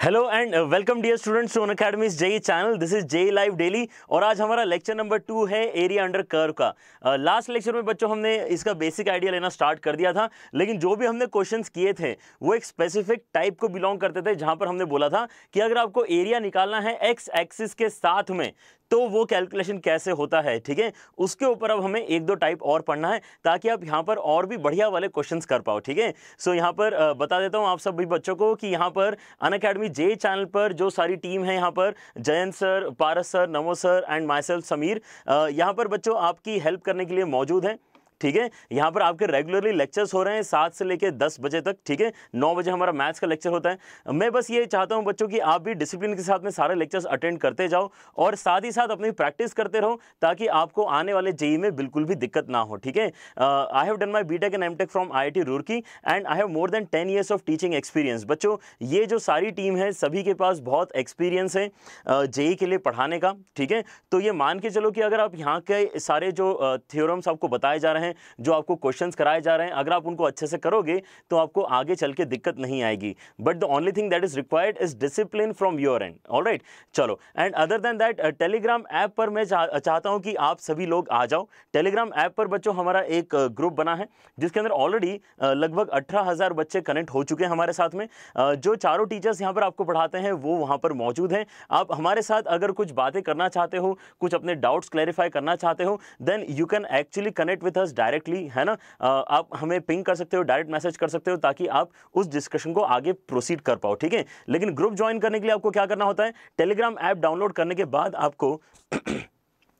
Hello and welcome dear students to Unacademy's JEE channel. This is JEE live daily और आज हमारा lecture number 2 है area under curve का। Last lecture में बच्चों हमने इसका बेसिक आइडिया लेना स्टार्ट कर दिया था, लेकिन जो भी हमने क्वेश्चंस किए थे वो एक स्पेसिफिक टाइप को बिलोंग करते थे, जहां पर हमने बोला था कि अगर आपको एरिया निकालना है एक्स एक्सिस के साथ में तो वो कैलकुलेशन कैसे होता है। ठीक है, उसके ऊपर अब हमें एक दो टाइप और पढ़ना है ताकि आप यहाँ पर और भी बढ़िया वाले क्वेश्चंस कर पाओ। ठीक है, सो यहाँ पर बता देता हूँ आप सभी बच्चों को कि यहाँ पर अनअकैडमी जे चैनल पर जो सारी टीम है, यहाँ पर Jayant sir, Paras sir, NaMo sir and my self Sameer, यहाँ पर बच्चों आपकी हेल्प करने के लिए मौजूद हैं। ठीक है, यहाँ पर आपके रेगुलरली लेक्चर्स हो रहे हैं 7 से लेकर 10 बजे तक। ठीक है, 9 बजे हमारा मैथ्स का लेक्चर होता है। मैं बस ये चाहता हूँ बच्चों कि आप भी डिसिप्लिन के साथ में सारे लेक्चर्स अटेंड करते जाओ और साथ ही साथ अपनी प्रैक्टिस करते रहो ताकि आपको आने वाले जेई में बिल्कुल भी दिक्कत ना हो। ठीक है, I have done my BTech and MTech from IIT Roorkee and I have more than 10 years of teaching experience. बच्चों, ये जो सारी टीम है सभी के पास बहुत एक्सपीरियंस है जेई के लिए पढ़ाने का। ठीक है, तो ये मान के चलो कि अगर आप यहाँ के सारे जो थ्योरम्स आपको बताए जा रहे हैं, जो आपको क्वेश्चंस कराए जा रहे हैं, अगर आप उनको अच्छे से करोगे तो आपको आगे चल के दिक्कत नहीं आएगी। But the only thing that is required is discipline from your end. Alright, चलो। And other than that Telegram app पर मैं चाहता हूं कि आप सभी लोग आ जाओ। टेलीग्राम ऐप पर बच्चों हमारा एक ग्रुप बना है जिसके अंदर ऑलरेडी लगभग 18,000 बच्चे कनेक्ट हो चुके हैं हमारे साथ में। जो चारों टीचर्स यहाँ पर आपको पढ़ाते हैं वो वहाँ पर मौजूद हैं। आप हमारे साथ अगर कुछ बातें करना चाहते हो, कुछ अपने डाउट्स क्लैरिफाई करना चाहते हो, then you can actually connect with us directly, है ना। आप हमें पिंग कर सकते हो, डायरेक्ट मैसेज कर सकते हो ताकि आप उस डिस्कशन को आगे प्रोसीड कर पाओ। ठीक है, लेकिन ग्रुप ज्वाइन करने के लिए आपको क्या करना होता है, टेलीग्राम ऐप डाउनलोड करने के बाद आपको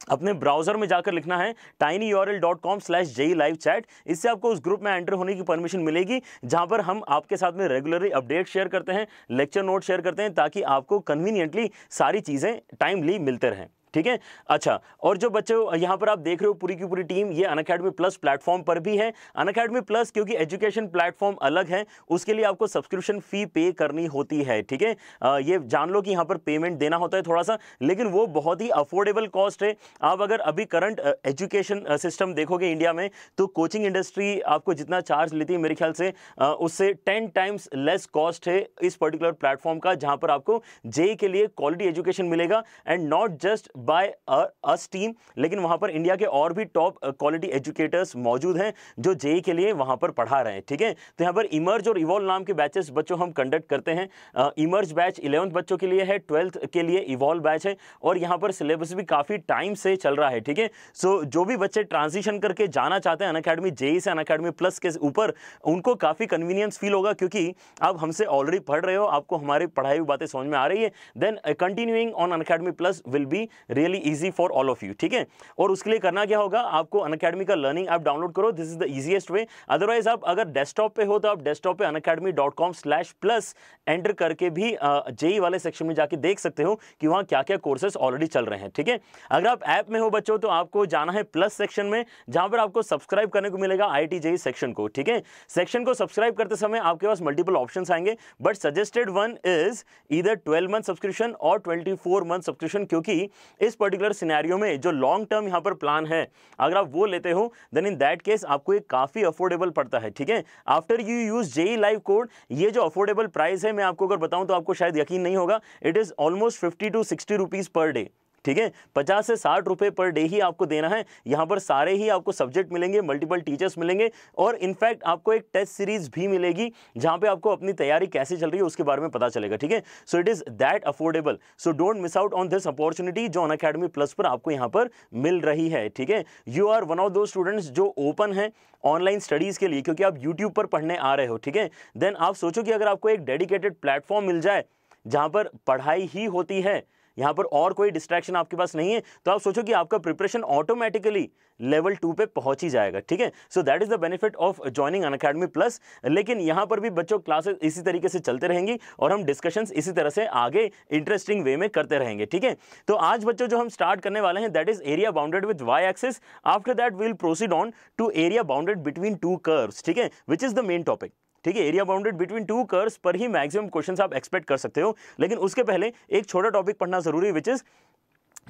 अपने ब्राउजर में जाकर लिखना है tinyurl.com/jlivechat। इससे आपको उस ग्रुप में एंटर होने की परमिशन मिलेगी जहां पर हम आपके साथ में रेगुलरली अपडेट शेयर करते हैं, लेक्चर नोट शेयर करते हैं ताकि आपको कन्वीनियंटली सारी चीजें टाइमली मिलते रहें। ठीक है, अच्छा। और जो बच्चों यहाँ पर आप देख रहे हो पूरी की पूरी टीम ये अनअकैडमी प्लस प्लेटफॉर्म पर भी है। अनअकैडमी प्लस क्योंकि एजुकेशन प्लेटफॉर्म अलग है, उसके लिए आपको सब्सक्रिप्शन फी पे करनी होती है। ठीक है, ये जान लो कि यहाँ पर पेमेंट देना होता है थोड़ा सा, लेकिन वो बहुत ही अफोर्डेबल कॉस्ट है। आप अगर अभी करंट एजुकेशन सिस्टम देखोगे इंडिया में तो कोचिंग इंडस्ट्री आपको जितना चार्ज लेती है मेरे ख्याल से उससे 10 times लेस कॉस्ट है इस पर्टिकुलर प्लेटफॉर्म का, जहाँ पर आपको जेई के लिए क्वालिटी एजुकेशन मिलेगा and not just by us team, लेकिन वहां पर इंडिया के और भी टॉप क्वालिटी एजुकेटर्स मौजूद हैं जो जेई के लिए वहां पर पढ़ा रहे हैं। ठीक है, तो यहाँ पर इमर्ज और इवॉल्व नाम के बैचेस बच्चों हम कंडक्ट करते हैं। इमर्ज बैच 11th बच्चों के लिए है, 12th के लिए इवॉल्व बैच है और यहाँ पर सिलेबस भी काफी टाइम से चल रहा है। ठीक है, सो जो भी बच्चे ट्रांजिशन करके जाना चाहते हैं अनअकैडमी जेई से अनअकैडमी प्लस के ऊपर, उनको काफी कन्वीनियंस फील होगा क्योंकि आप हमसे ऑलरेडी पढ़ रहे हो, आपको हमारी पढ़ाई हुई बातें समझ में आ रही है। Then continuing on Unacademy plus will be really easy for all of you. ठीक है, और उसके लिए करना क्या होगा, आपको अनअकैडमी का लर्निंग ऐप डाउनलोड करो, this is the easiest way. Otherwise आप अगर डेस्कटॉप पे हो तो आप डेस्कटॉप पे unacademy.com/plus एंटर करके भी जेई वाले सेक्शन में जाके देख सकते हो कि वहां क्या क्या कोर्सेज ऑलरेडी चल रहे हैं। ठीक है, अगर आप ऐप में हो बच्चों तो आपको जाना है प्लस सेक्शन में, जहां पर आपको सब्सक्राइब करने को मिलेगा IIT जेई सेक्शन को। ठीक है, सेक्शन को सब्सक्राइब करते समय आपके पास मल्टीपल ऑप्शंस आएंगे, but suggested one is either 12 month subscription और 24 month सब्सक्रिप्शन, क्योंकि इस पर्टिकुलर सिनेरियो में जो लॉन्ग टर्म यहां पर प्लान है अगर आप वो लेते हो देन इन दैट केस आपको एक काफी अफोर्डेबल पड़ता है। ठीक है, after you use JEE live code, ये जो अफोर्डेबल प्राइस है मैं आपको अगर बताऊं तो आपको शायद यकीन नहीं होगा, it is almost 50 to 60 rupees per day. ठीक है, 50 से 60 रुपए पर डे ही आपको देना है। यहां पर सारे ही आपको सब्जेक्ट मिलेंगे, मल्टीपल टीचर्स मिलेंगे और इनफैक्ट आपको एक टेस्ट सीरीज भी मिलेगी जहां पे आपको अपनी तैयारी कैसे चल रही है उसके बारे में पता चलेगा। ठीक है, so it is that affordable, so don't miss out on this opportunity जो अनअकैडमी प्लस पर आपको यहां पर मिल रही है। ठीक है, यू आर वन ऑफ दो स्टूडेंट्स जो ओपन है ऑनलाइन स्टडीज के लिए, क्योंकि आप यूट्यूब पर पढ़ने आ रहे हो। ठीक है, देन आप सोचो कि अगर आपको एक डेडिकेटेड प्लेटफॉर्म मिल जाए जहां पर पढ़ाई ही होती है, यहां पर और कोई डिस्ट्रैक्शन आपके पास नहीं है, तो आप सोचो कि आपका प्रिपरेशन ऑटोमेटिकली लेवल 2 पे पहुंच ही जाएगा। ठीक है, so that is the benefit of joining Unacademy plus. लेकिन यहां पर भी बच्चों क्लासेस इसी तरीके से चलते रहेंगी और हम डिस्कशंस इसी तरह से आगे इंटरेस्टिंग वे में करते रहेंगे। ठीक है, तो आज बच्चों जो हम स्टार्ट करने वाले हैं that is area bounded with y axis. After that we will proceed on to area bounded between two curves. ठीक है, which is the main topic. ठीक है, area bounded between two curves पर ही मैक्सिमम क्वेश्चंस आप expect कर सकते हो, लेकिन उसके पहले एक छोटा टॉपिक पढ़ना जरूरी है which is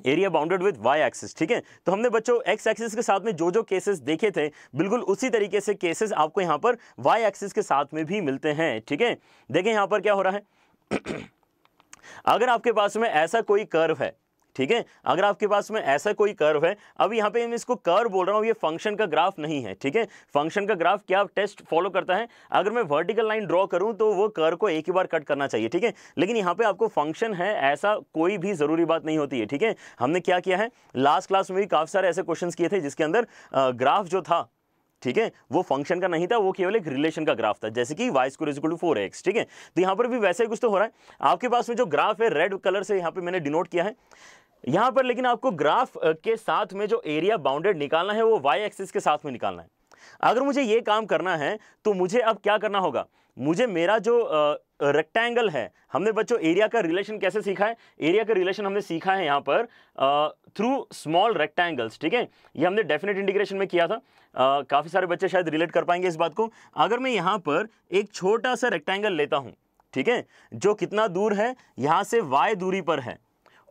area bounded with y axis. ठीक है, तो हमने बच्चों एक्स एक्सिस के साथ में जो जो केसेस देखे थे बिल्कुल उसी तरीके से केसेस आपको यहाँ पर वाई एक्सिस के साथ में भी मिलते हैं। ठीक है, देखें यहाँ पर क्या हो रहा है अगर आपके पास में ऐसा कोई कर्व है, ठीक है, अगर आपके पास में ऐसा कोई कर्व है, अब यहां पे मैं इसको कर्व बोल रहा हूं, ये फंक्शन का ग्राफ नहीं है, ठीक है। फंक्शन का ग्राफ क्या टेस्ट फॉलो करता है, अगर मैं वर्टिकल लाइन ड्रॉ करूं तो वो कर्व को एक ही बार कट करना चाहिए, ठीक है। लेकिन यहां पे आपको फंक्शन है ऐसा कोई भी जरूरी बात नहीं होती है, ठीक है। हमने क्या किया है, लास्ट क्लास में भी काफी सारे ऐसे क्वेश्चंस किए थे जिसके अंदर ग्राफ जो था, ठीक है, वो फंक्शन का नहीं था, वो केवल एक रिलेशन का ग्राफ था, जैसे कि y² = 4x, ठीक है। तो यहां पर भी वैसे ही कुछ तो हो रहा है। आपके पास में जो ग्राफ है रेड कलर से यहां पे मैंने डिनोट किया है यहां पर, लेकिन आपको ग्राफ के साथ में जो एरिया बाउंडेड निकालना है वो y एक्सिस के साथ में निकालना है। अगर मुझे ये काम करना है तो मुझे अब क्या करना होगा, मुझे मेरा जो रेक्टेंगल है, हमने बच्चों एरिया का रिलेशन कैसे सीखा है, एरिया का रिलेशन हमने सीखा है यहां पर थ्रू स्मॉल रेक्टेंगल्स, ठीक है। ये हमने डेफिनेट इंटीग्रेशन में किया था। काफी सारे बच्चे शायद रिलेट कर पाएंगे इस बात को। अगर मैं यहां पर एक छोटा सा रेक्टेंगल लेता हूं, ठीक है, जो कितना दूर है, यहां से y दूरी पर है,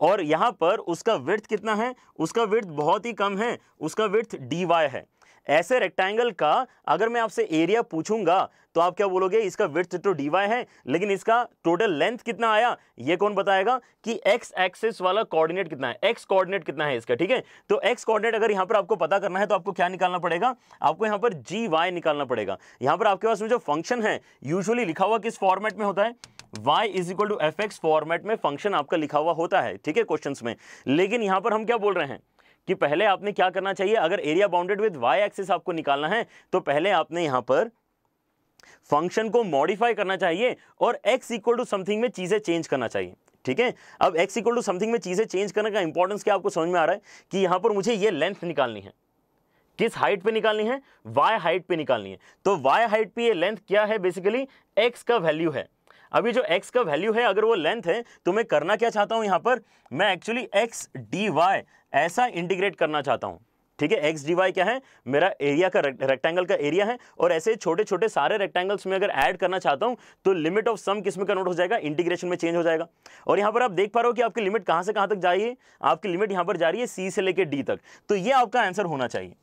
और यहां पर उसका विड्थ कितना है, उसका विड्थ बहुत ही कम है, उसका विड्थ dy है। ऐसे रेक्टेंगल का अगर मैं आपसे एरिया पूछूंगा तो आप क्या बोलोगे, इसका विड्थ तो dy है, लेकिन इसका टोटल लेंथ कितना आया, ये कौन बताएगा कि x एक्सिस वाला कोऑर्डिनेट कितना है, x कोऑर्डिनेट कितना है इसका, ठीक है। तो x कोऑर्डिनेट अगर यहां पर आपको पता करना है तो आपको क्या निकालना पड़ेगा, आपको यहां पर gy निकालना पड़ेगा। यहां पर आपके पास में जो फंक्शन है यूजुअली लिखा हुआ किस फॉर्मेट में होता है, y = fx फॉर्मेट में फंक्शन आपका लिखा हुआ होता है, ठीक है, क्वेश्चंस में। लेकिन यहां पर हम क्या बोल रहे हैं कि पहले आपने क्या करना चाहिए, अगर area bounded with y axis आपको निकालना है तो पहले आपने यहां पर फंक्शन को मॉडिफाई करना चाहिए और x = समथिंग में चीजें चेंज करना चाहिए, ठीक है। अब x = समथिंग में चीजें चेंज करने का इंपॉर्टेंस क्या आपको समझ में आ रहा है कि यहां पर मुझे ये लेंथ निकालनी है, किस हाइट पे निकालनी है, y हाइट पे निकालनी है। तो y हाइट पे ये लेंथ क्या है, बेसिकली x का वैल्यू है। अभी जो x का वैल्यू है अगर वो लेंथ है तो मैं करना क्या चाहता हूं, यहां पर मैं एक्चुअली x dy ऐसा इंटीग्रेट करना चाहता हूं, ठीक है। x dy क्या है, मेरा एरिया का रेक्टेंगल का एरिया है, और ऐसे छोटे छोटे सारे रेक्टेंगल्स में अगर ऐड करना चाहता हूं तो लिमिट ऑफ सम किस में कन्वर्ट हो जाएगा, इंटीग्रेशन में चेंज हो जाएगा। और यहां पर आप देख पा रहे हो कि आपकी लिमिट कहां से कहां तक जा रही है, आपकी लिमिट यहां पर जा रही है c से लेकर d तक। तो ये आपका आंसर होना चाहिए,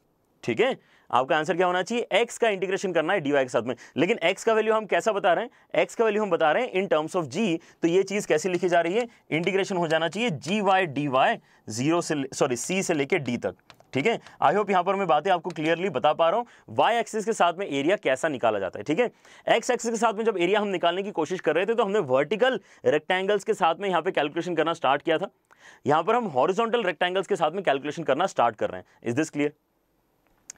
ठीक है। आपका आंसर क्या होना चाहिए, x का इंटीग्रेशन करना है dy के साथ में। लेकिन x का वैल्यू हम कैसा बता रहे हैं, x का वैल्यू हम बता रहे हैं इन टर्म्स ऑफ g। तो ये चीज कैसे लिखी जा रही है, इंटीग्रेशन हो जाना चाहिए gy dy c से लेके d तक, ठीक है। आई होप यहां पर मैं बातें आपको क्लियरली बता पा रहा हूं। y एक्सिस के साथ में एरिया कैसा निकाला जाता है, ठीक है। x एक्सिस के साथ में जब एरिया हम निकालने की कोशिश कर रहे थे तो हमने वर्टिकल रेक्टेंगल्स के साथ में यहां पे कैलकुलेशन करना स्टार्ट किया था। यहां पर हम हॉरिजॉन्टल रेक्टेंगल्स के साथ में कैलकुलेशन करना स्टार्ट कर रहे हैं। इज दिस क्लियर,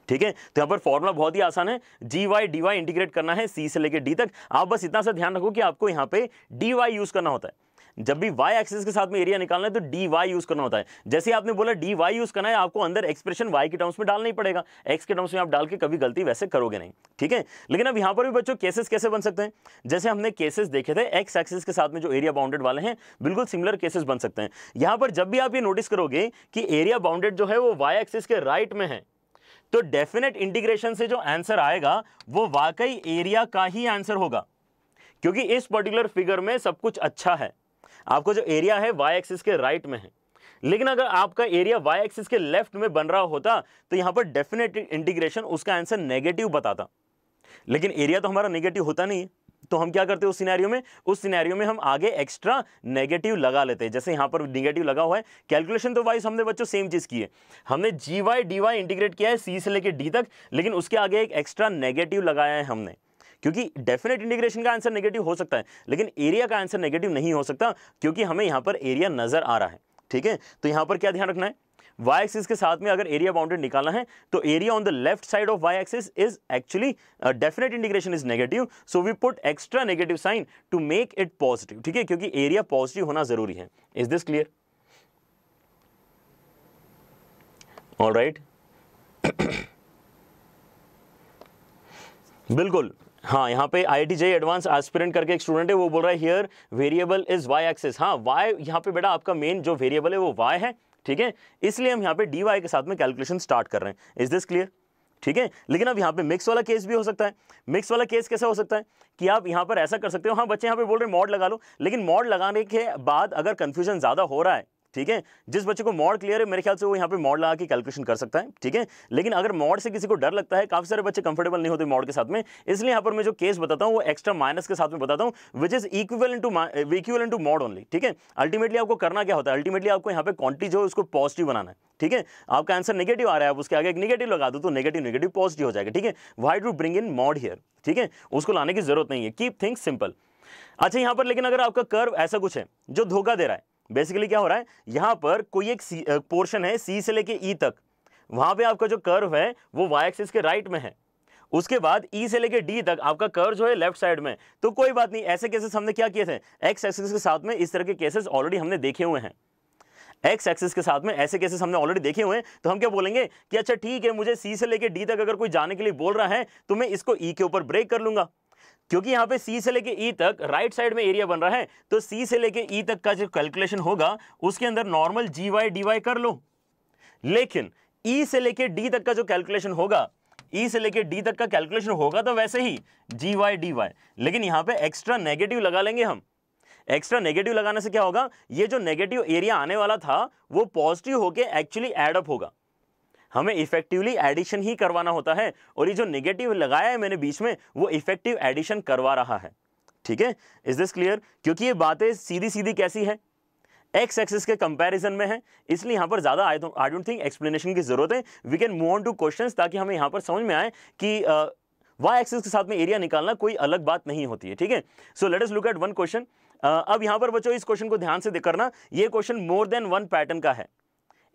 ठीक है। तो यहां पर फॉर्मूला बहुत ही आसान है, gy dy इंटीग्रेट करना है c से लेकर d तक। आप बस इतना सा ध्यान रखो कि आपको यहां पे dy यूज करना होता है। जब भी y एक्सिस के साथ में एरिया निकालना है तो dy यूज करना होता है। जैसे आपने बोला dy यूज करना है, आपको अंदर एक्सप्रेशन y के टर्म्स में डालना ही पड़ेगा, x के टर्म्स में आप डाल के कभी गलती वैसे करोगे नहीं, ठीक है। लेकिन अब यहां पर भी बच्चों केसेस कैसे बन सकते हैं, जैसे हमने केसेस देखे थे x एक्सिस के साथ में जो एरिया बाउंडेड वाले हैं, बिल्कुल सिमिलर केसेस बन सकते हैं। यहां पर जब भी आप ये नोटिस करोगे कि एरिया बाउंडेड जो है वो y एक्सिस के राइट में है, तो डेफिनेट इंटीग्रेशन से जो आंसर आएगा वो वाकई एरिया का ही आंसर होगा, क्योंकि इस पर्टिकुलर फिगर में सब कुछ अच्छा है। आपको जो एरिया है y एक्सिस के राइट में है, लेकिन अगर आपका एरिया y एक्सिस के लेफ्ट में बन रहा होता तो यहां पर डेफिनेट इंटीग्रेशन उसका आंसर नेगेटिव बताता। लेकिन एरिया तो हमारा नेगेटिव होता नहीं है, तो हम क्या करते हैं उस सिनेरियो में हम आगे एक्स्ट्रा नेगेटिव लगा लेते हैं। जैसे यहां पर नेगेटिव लगा हुआ है, कैलकुलेशन तो वाइज हमने बच्चों सेम चीज की है, हमने gy dy इंटीग्रेट किया है c से लेकर d तक, लेकिन उसके आगे एक एक्स्ट्रा नेगेटिव लगाया है हमने, क्योंकि डेफिनेट इंटीग्रेशन का आंसर नेगेटिव हो सकता है लेकिन एरिया का आंसर नेगेटिव नहीं हो सकता, क्योंकि हमें यहां पर एरिया नजर आ रहा है, ठीक है। तो यहां पर क्या ध्यान रखना है, y एक्सिस के साथ में अगर एरिया बाउंडेड निकालना है तो area on the left side of y axis is actually definite integration is negative, so we put extra negative sign to make it positive, ठीक है, क्योंकि एरिया पॉजिटिव होना जरूरी है। Is this clear, alright. बिल्कुल, हाँ, यहाँ पे IIT JEE एडवांस एस्पिरेंट करके एक स्टूडेंट है, वो बोल रहा है here variable is y axis. हाँ, y यहाँ पे बेटा आपका मेन जो वेरिएबल है वो y है, ठीक है, इसलिए हम यहाँ पे dy के साथ में कैलकुलेशन स्टार्ट कर रहे हैं। इज दिस क्लियर, ठीक है। लेकिन अब यहाँ पे मिक्स वाला केस भी हो सकता है। मिक्स वाला केस कैसा हो सकता है कि आप यहाँ पर ऐसा कर सकते हो, हाँ बच्चे यहाँ पे बोल रहे हैं मॉड लगा लो, लेकिन मॉड लगाने के बाद अगर कंफ्यूजन ज्यादा हो रहा है ठीक है। जिस बच्चे को मॉड क्लियर है मेरे ख्याल से वो यहाँ पे मॉड लगा के कैलकुलेशन कर सकता है, ठीक है। लेकिन अगर मॉड से किसी को डर लगता है, काफी सारे बच्चे कंफर्टेबल नहीं होते मॉड के साथ में, इसलिए यहाँ पर मैं जो केस बताता हूँ वो एक्स्ट्रा माइनस के साथ में बताता हूँ, which is equivalent to mod only, ठीक है। अल्टीमेटली आपको करना क्या होता है, अल्टीमेटली आपको यहाँ पे क्वांटिटी जो है उसको पॉजिटिव बनाना है, ठीक है। आपका आंसर नेगेटिव आ रहा है, आप उसके आगे एक नेगेटिव लगा दो तो नेगेटिव नेगेटिव पॉजिटिव हो जाएगा, ठीक है। Why to bring in mod here, ठीक है, उसको लाने की जरूरत नहीं है, कीप थिंग्स सिंपल। अच्छा यहाँ पर लेकिन अगर आपका कर्व ऐसा कुछ है जो धोखा दे रहा है, बेसिकली क्या हो रहा है, यहां पर कोई एक पोर्शन है सी से लेके ई तक, वहां पे आपका जो कर्व है वो वाई एक्सिस के राइट में है, उसके बाद ई से लेके डी तक आपका कर्व जो है लेफ्ट साइड में, तो कोई बात नहीं, ऐसे केसेस हमने क्या किए थे, एक्स एक्सिस के साथ में इस तरह के केसेस ऑलरेडी हमने देखे हुए हैं, एक्स एक्सिस के साथ में ऐसे केसेस हमने ऑलरेडी देखे हुए हैं। तो हम क्या बोलेंगे कि अच्छा ठीक है, मुझे सी से लेके डी तक अगर कोई जाने के लिए बोल रहा है तो मैं इसको ई के ऊपर ब्रेक कर लूंगा, क्योंकि यहां पे C से लेके E तक राइट साइड में एरिया बन रहा है, तो C से लेके E तक का जो कैलकुलेशन होगा उसके अंदर नॉर्मल GY DY कर लो। लेकिन E से लेके D तक का जो कैलकुलेशन होगा, E से लेके D तक का कैलकुलेशन होगा तो वैसे ही GY DY, लेकिन यहां पे एक्स्ट्रा नेगेटिव लगा लेंगे हम। एक्स्ट्रा नेगेटिव लगाने से क्या होगा, ये जो नेगेटिव एरिया आने वाला था वो पॉजिटिव होके एक्चुअली एड अप होगा। हमें इफेक्टिवली एडिशन ही करवाना होता है, और ये जो नेगेटिव लगाया है मैंने बीच में वो इफेक्टिव एडिशन करवा रहा है, ठीक है। Is this clear? क्योंकि ये बातें सीधी सीधी कैसी है, एक्स एक्सिस के कंपैरिजन में है, इसलिए यहां पर ज्यादा आई डोंट थिंक एक्सप्लेनेशन की जरूरत है। We can move on to questions, ताकि हमें यहां पर समझ में आए कि वाई एक्सिस के साथ में एरिया निकालना कोई अलग बात नहीं होती है, ठीक है। So let us look at one question. अब यहां पर बच्चों इस क्वेश्चन को ध्यान से करना, ये question more than one pattern का है,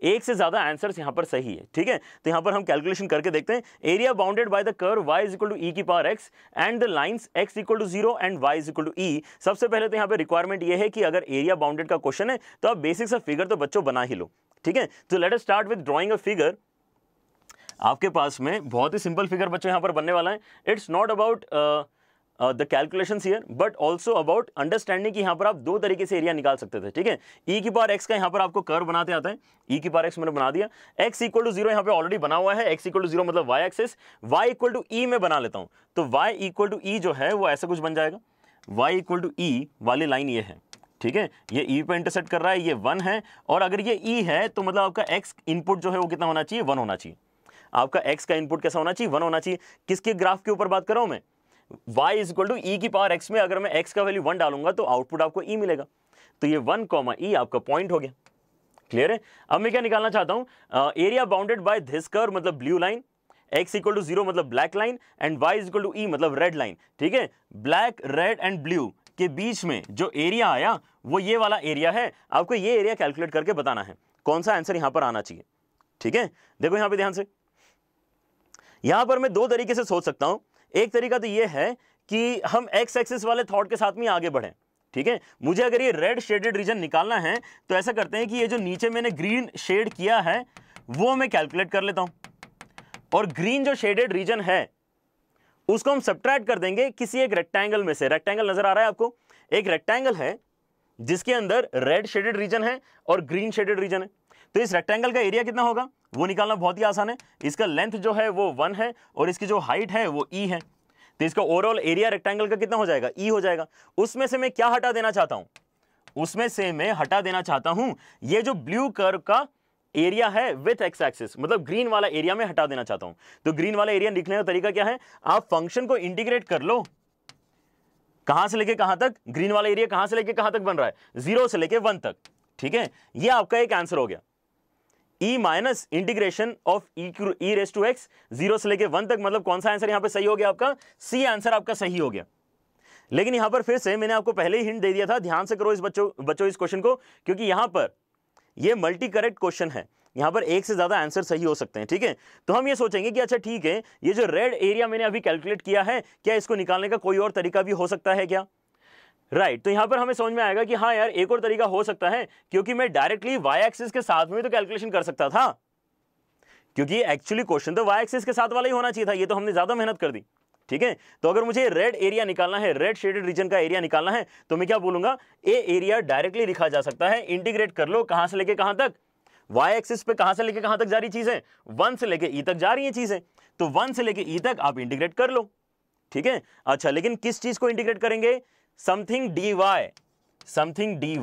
एक से ज्यादा आंसर्स यहां पर सही है, ठीक है। तो यहां पर हम कैलकुलेशन करके देखते हैं। Area bounded by the curve y is equal to e की power x and the lines x equal to 0 and y is equal to e। सबसे पहले तो यहां पे रिक्वायरमेंट ये है कि अगर एरिया बाउंडेड का क्वेश्चन है तो आप बेसिक सा फिगर तो बच्चों बना ही लो, ठीक है। तो late us start with drawing a figure. आपके पास में बहुत ही सिंपल फिगर बच्चों यहां पर बनने वाला है। It's not about the calculations here but also about understanding कि यहां पर आप दो तरीके से एरिया निकाल सकते थे, ठीक है। ई की पावर एक्स का यहां पर आपको कर्व बनाते आता है, ई की पावर एक्स मैंने बना दिया, एक्स इक्वल टू 0 यहां पे ऑलरेडी बना हुआ है, एक्स इक्वल टू 0 मतलब y axis, y equal to e में बना लेता हूं, तो वाई इक्वल टू ई जो है वो ऐसा कुछ बन जाएगा, वाई इक्वल टू ई वाली लाइन ये है, ठीक है। ये ई पे इंटरसेक्ट कर रहा है, ये 1 है, और अगर ये ई है तो मतलब आपका एक्स इनपुट जो है वो कितना होना चाहिए, 1 होना चाहिए। आपका एक्स का इनपुट कैसा होना चाहिए, 1 होना चाहिए। किसके ग्राफ के ऊपर बात कर रहा हूं मैं, y is equal to e की पावर x में अगर मैं x का वैल्यू 1 डालूंगा तो आउटपुट आपको e मिलेगा, तो ये 1, e आपका पॉइंट हो गया। क्लियर है? अब मैं क्या निकालना चाहता हूं, area bounded by this curve मतलब blue line, x equal to 0 मतलब black line, and y is equal to e मतलब रेड लाइन, ठीक है। ब्लैक, रेड एंड ब्लू के बीच में जो एरिया आया वो ये वाला एरिया है। आपको ये एरिया कैलकुलेट करके बताना है कौन सा आंसर यहां पर आना चाहिए, ठीक है। देखो यहां पर ध्यान से, यहां पर मैं दो तरीके से सोच सकता हूं। एक तरीका तो ये है कि हम एक्स एक्सिस वाले थॉट के साथ में आगे बढ़ें, ठीक है। मुझे अगर ये रेड शेडेड रीजन निकालना है तो ऐसा करते हैं कि ये जो नीचे मैंने ग्रीन शेड किया है वो मैं कैलकुलेट कर लेता हूं, और ग्रीन जो शेडेड रीजन है उसको हम सब्ट्रैक्ट कर देंगे किसी एक रेक्टेंगल में से। रेक्टेंगल नजर आ रहा है आपको, एक रेक्टेंगल है जिसके अंदर रेड शेडेड रीजन है और ग्रीन शेडेड रीजन है, तो इस रेक्टेंगल का एरिया कितना होगा वो निकालना बहुत ही आसान है। इसका लेंथ जो है वो 1 है और इसकी जो हाइट है वो e है, तो इसका ओवरऑल एरिया रेक्टेंगल का कितना हो जाएगा, e हो जाएगा। उसमें से मैं क्या हटा देना चाहता हूं, उसमें से मैं हटा देना चाहता हूं ये जो ब्लू कर्व का एरिया है विथ एक्स एक्सिस, मतलब ग्रीन वाला एरिया में हटा देना चाहता हूं। तो ग्रीन वाला एरिया निकलने का तरीका क्या है, आप फंक्शन को इंटीग्रेट कर लो, कहां से लेके कहां तक, ग्रीन वाला एरिया कहां से लेके कहां तक बन रहा है, 0 से लेके 1 तक, ठीक है। ये आपका एक आंसर हो गया, e minus integration of e raise to x 0 से लेके 1 तक, मतलब कौन सा आंसर यहां पे सही हो गया, आपका सी आंसर आपका सही हो गया। लेकिन यहां पर फिर से मैंने आपको पहले ही हिंट दे दिया था, ध्यान से करो इस बच्चों इस क्वेश्चन को, क्योंकि यहां पर ये मल्टी करेक्ट क्वेश्चन है, यहां पर एक से ज्यादा आंसर सही हो सकते हैं, ठीक है। तो हम ये सोचेंगे कि अच्छा ठीक है, ये जो रेड एरिया मैंने अभी कैलकुलेट किया है, क्या इसको निकालने का कोई और तरीका भी हो सकता है क्या, राइट। तो यहां पर हमें समझ में आएगा कि हाँ यार एक और तरीका हो सकता है, क्योंकि मैं डायरेक्टली वाई एक्सिस के साथ में तो कैलकुलेशन कर सकता था, क्योंकि एक्चुअली क्वेश्चन तो वाई एक्सिस के साथ वाला ही होना चाहिए था, ये तो हमने ज्यादा मेहनत कर दी, ठीक है। तो अगर मुझे रेड एरिया निकालना है, रेड शेडेड रीजन का एरिया निकालना है, तो मैं क्या बोलूंगा, ए एरिया डायरेक्टली लिखा जा सकता है, इंटीग्रेट कर लो, कहां से लेके कहां तक, वाई एक्सिस पे कहां से लेके कहां तक जा रही चीजें, 1 से लेके ई तक जा रही है चीजें, तो 1 से लेके ई तक आप इंटीग्रेट कर लो, ठीक है। अच्छा, लेकिन किस चीज को इंटीग्रेट करेंगे, समथिंग dy,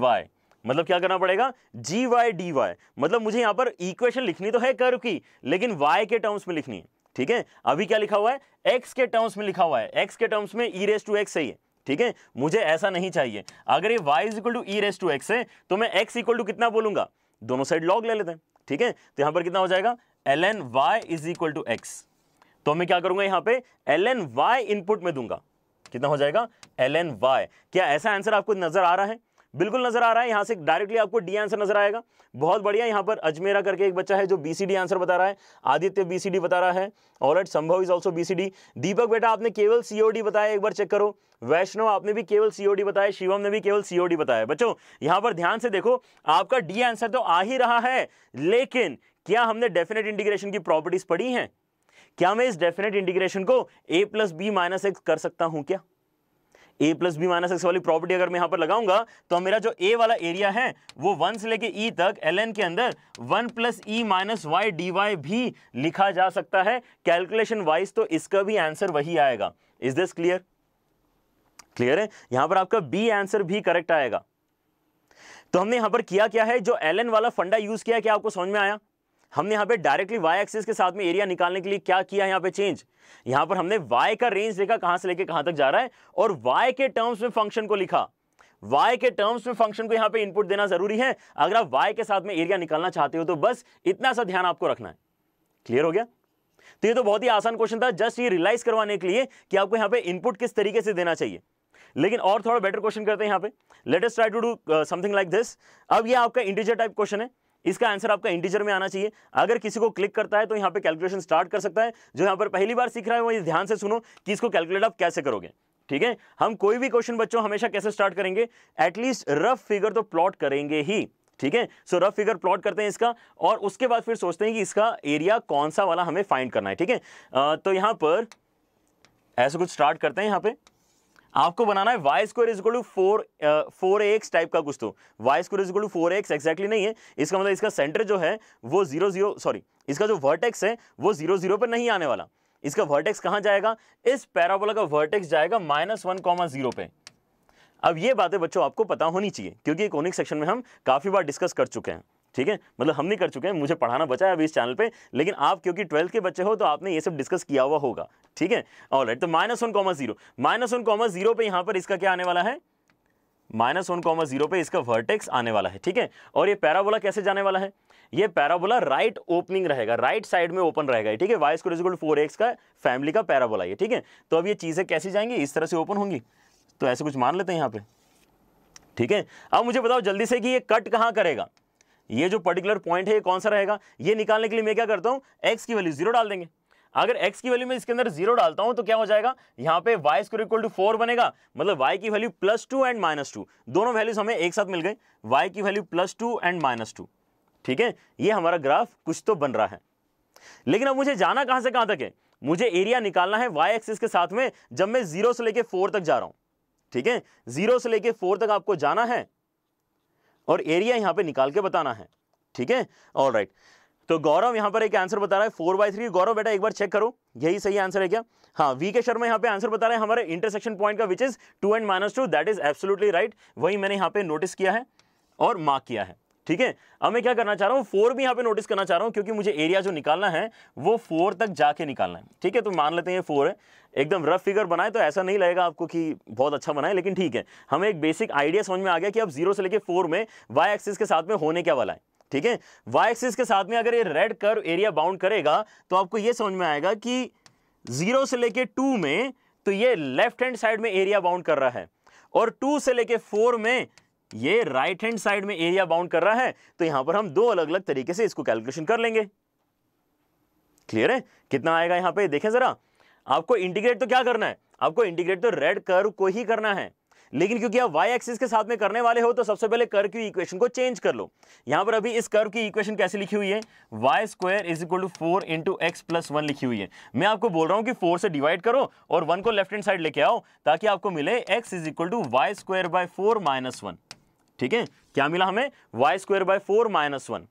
मतलब क्या करना पड़ेगा, जी वाई डी वाई, मतलब मुझे यहां पर इक्वेशन लिखनी तो है कर्व की, लेकिन y के टर्म्स में लिखनी है। ठीक है, अभी क्या लिखा हुआ है, x के टर्म्स में लिखा हुआ है, x के टर्म्स में e रेज टू x सही है। ठीक है, मुझे ऐसा नहीं चाहिए। अगर ये y is equal to e raise to x है तो मैं x इक्वल टू कितना बोलूंगा, दोनों साइड log ले लेते हैं। ठीक है, तो यहां पर कितना हो जाएगा, ln y is equal to x. तो मैं क्या करूंगा, यहां पे ln y इनपुट में दूंगा, कितना हो जाएगा, ln y। क्या ऐसा आंसर आपको नजर आ रहा है? बिल्कुल नजर आ रहा है। यहां से डायरेक्टली आपको डी आंसर नजर आएगा। बहुत बढ़िया। यहां पर अजमेरा करके एक बच्चा है जो बीसीडी आंसर बता रहा है, आदित्य बीसीडी बता रहा है, ऑलराइट, संभव इज आल्सो बीसीडी। दीपक बेटा आपने केवल सीओडी बताया, एक बार चेक करो। वैष्णव आपने भी केवल सीओडी बताया, शिवम ने भी केवल सीओडी बताया। बच्चों यहां पर ध्यान से देखो, आपका डी आंसर तो आ ही रहा है, लेकिन क्या हमने डेफिनेट इंटीग्रेशन की प्रॉपर्टीज पढ़ी हैं? क्या मैं इस डेफिनेट इंटीग्रेशन को a plus b minus x कर सकता हूं? क्या a plus b minus x वाली प्रॉपर्टी अगर मैं यहां पर लगाऊंगा तो मेरा जो a वाला एरिया है वो 1 से लेके e तक ln के अंदर 1 plus E minus Y D Y भी लिखा जा सकता है। कैलकुलेशन वाइज तो इसका भी आंसर वही आएगा। Is this clear? क्लियर है? यहां पर आपका बी आंसर भी करेक्ट आएगा। तो हमने यहां पर किया क्या है, जो ln वाला फंडा यूज किया, क्या आपको समझ में आया? हमने यहां पे डायरेक्टली y एक्सिस के साथ में एरिया निकालने के लिए क्या किया, यहां पे चेंज, यहां पर हमने y का रेंज देखा कहां से लेके कहां तक जा रहा है, और y के टर्म्स में फंक्शन को लिखा। y के टर्म्स में फंक्शन को यहां पे इनपुट देना जरूरी है अगर आप y के साथ में एरिया निकालना चाहते हो। तो बस इतना सा ध्यान आपको रखना है। क्लियर हो गया? तो ये तो बहुत ही आसान क्वेश्चन था, जस्ट ये रियलाइज करवाने के लिए कि आपको यहां पे इनपुट किस तरीके से देना चाहिए। लेकिन और थोड़ा बेटर क्वेश्चन करते हैं यहां पे। Let us try to do something like this. अब ये आपका इंटीजर टाइप क्वेश्चन है, इसका आंसर आपका इंटीजर में आना चाहिए। अगर किसी को क्लिक करता है तो यहां पे कैलकुलेशन स्टार्ट कर सकता है। जो यहां पर पहली बार सीख रहा है वो ये ध्यान से सुनो कि इसको कैलकुलेट आप कैसे करोगे। ठीक है, हम कोई भी क्वेश्चन बच्चों हमेशा कैसे स्टार्ट करेंगे, एटलीस्ट रफ फिगर तो प्लॉट करेंगे ही। ठीक है, सो रफ फिगर प्लॉट करते हैं इसका, और उसके बाद फिर सोचते हैं कि इसका एरिया कौन सा वाला हमें फाइंड करना है। ठीक है, तो यहां पर ऐसे कुछ स्टार्ट करते हैं। यहां पे आपको बनाना है y square is equal to 4ax type का कुछ। तो y square is equal to 4ax exactly नहीं है, इसका मतलब इसका सेंटर जो है वो 0 0, सॉरी, इसका जो वर्टेक्स है वो 0 0 पर नहीं आने वाला। इसका वर्टेक्स कहां जाएगा, इस पैराबोला का वर्टेक्स जाएगा -1,0 पे। अब ये बातें बच्चों आपको पता होनी चाहिए, क्योंकि कोनिक सेक्शन में हम काफी बार डिस्कस कर चुके हैं। ठीक है, मतलब हम नहीं कर चुके हैं, मुझे पढ़ाना बचा है अभी इस चैनल पे, लेकिन आप क्योंकि 12th के बच्चे हो तो आपने ये सब डिस्कस किया हुआ होगा। ठीक है, ऑलराइट। तो -1,0 पे यहां पर इसका क्या आने वाला है, -1,0 पे इसका वर्टेक्स आने वाला है। ठीक है, और ये पैराबोला कैसे जाने वाला है, ये पैराबोला राइट ओपनिंग रहेगा, राइट साइड में ओपन रहेगा। ठीक है, y square is equal to 4x का फैमिली का पैराबोला ये। ठीक है, तो अब ये चीजें कैसी जाएंगी, इस तरह से ओपन होंगी। तो ऐसे कुछ मान लेते हैं यहां पे। ठीक है, अब मुझे बताओ जल्दी से कि ये कट कहां करेगा, ये जो पर्टिकुलर पॉइंट है ये कौन सा रहेगा। ये निकालने के लिए मैं क्या करता हूं, x की वैल्यू 0 डाल देंगे। अगर x की वैल्यू में इसके अंदर 0 डालता हूं तो क्या हो जाएगा, यहां पे y स्क्वायर इक्वल टू 4 बनेगा, मतलब y की वैल्यू +2 एंड -2, दोनों वैल्यूज हमें एक साथ मिल गए, y की वैल्यू +2 एंड -2। ठीक है, ये हमारा ग्राफ कुछ तो बन रहा है। लेकिन अब मुझे जाना कहां से कहां तक है, मुझे एरिया निकालना है y एक्सिस के साथ में जब मैं 0 से लेके 4 तक जा रहा हूं। ठीक है, 0 से लेके 4 तक आपको जाना है और एरिया यहां पे निकाल के बताना है। ठीक है, ऑलराइट। तो गौरव यहां पर एक आंसर बता रहा है 4/3। गौरव बेटा एक बार चेक करो यही सही आंसर है क्या। हाँ, वी के शर्मा यहां पे आंसर बता रहे हैं हमारे इंटरसेक्शन पॉइंट का, which is 2 and -2। That is absolutely right, वही मैंने यहां पे नोटिस किया है और मार्क किया है। ठीक है, अब मैं क्या करना चाह रहा हूं, 4 भी यहां पे नोटिस करना चाह रहा हूं, क्योंकि मुझे एरिया जो निकालना है वो 4 तक जाके निकालना है। ठीक है, तो मान लेते हैं ये 4 है। एकदम रफ फिगर बनाए तो ऐसा नहीं लगेगा आपको कि बहुत अच्छा बनाए, लेकिन ठीक है, हमें एक बेसिक आइडिया समझ में आ गया कि अब 0 से लेके 4 में y एक्सिस के साथ में होने क्या वाला है। ठीक है, y एक्सिस के साथ में अगर ये रेड कर्व एरिया बाउंड करेगा तो आपको ये समझ में आएगा कि 0 से लेके 2 में तो ये लेफ्ट हैंड साइड में एरिया बाउंड कर रहा है, और 2 से लेके 4 में ये राइट हैंड साइड में एरिया बाउंड कर रहा है। तो यहां पर हम दो अलग अलग तरीके से इसको कैलकुलेशन कर लेंगे। क्लियर है, कितना आएगा यहां पे देखें जरा। आपको इंटीग्रेट तो क्या करना है, आपको इंटीग्रेट तो रेड कर्व को ही करना है, लेकिन क्योंकि आप y एक्सिस के साथ में करने वाले हो तो सबसे पहले कर्व की इक्वेशन को चेंज कर लो। यहां पर अभी इस कर्व की इक्वेशन कैसे लिखी हुई है, y square is equal to 4 into x plus 1 लिखी हुई है। मैं आपको बोल रहा हूं कि 4 से डिवाइड करो और 1 को लेफ्ट हैंड साइड लेके आओ ताकि आपको मिले x is equal to y square by 4 minus 1। ठीक है, क्या मिला हमें, y स्क्वायर बाय 4 माइनस 1,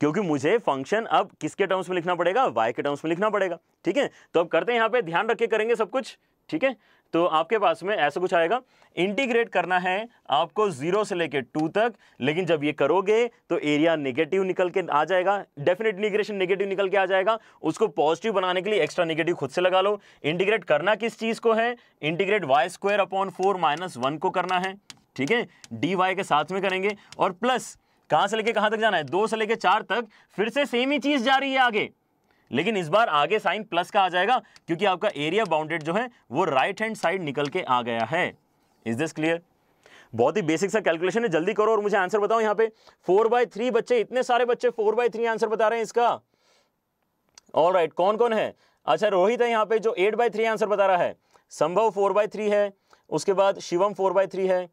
क्योंकि मुझे फंक्शन अब किसके टर्म्स में लिखना पड़ेगा, y के टर्म्स में लिखना पड़ेगा। ठीक है, तो अब करते हैं, यहां पे ध्यान रख के करेंगे सब कुछ। ठीक है, तो आपके पास में ऐसा कुछ आएगा, इंटीग्रेट करना है आपको 0 से लेके 2 तक, लेकिन जब ये करोगे तो एरिया नेगेटिव निकल के आ जाएगा, डेफिनेट इंटीग्रेशन नेगेटिव निकल के आ जाएगा, उसको पॉजिटिव बनाने के लिए एक्स्ट्रा नेगेटिव खुद से लगा लो। इंटीग्रेट करना किस चीज को है, इंटीग्रेट y² - 1 को करना है, ठीक है, dy के साथ में करेंगे, और प्लस कहां से लेके कहां तक जाना है, 2 से लेके 4 तक, फिर से सेम ही चीज जा रही है आगे, लेकिन इस बार आगे साइन प्लस का आ जाएगा क्योंकि आपका एरिया बाउंडेड जो है वो राइट हैंड साइड निकल के आ गया है। Is this clear? बहुत ही बेसिक सा कैलकुलेशन है, जल्दी करो और मुझे आंसर बताओ। यहाँ पे 4/3 बच्चे, इतने सारे बच्चे 4/3 आंसर बता रहे हैं इसका। ऑलराइट, कौन कौन है? अच्छा, रोहित है यहाँ पे जो 8/3 आंसर बता रहा है, संभव 4/3 है, उसके बाद शिवम 4/3 है,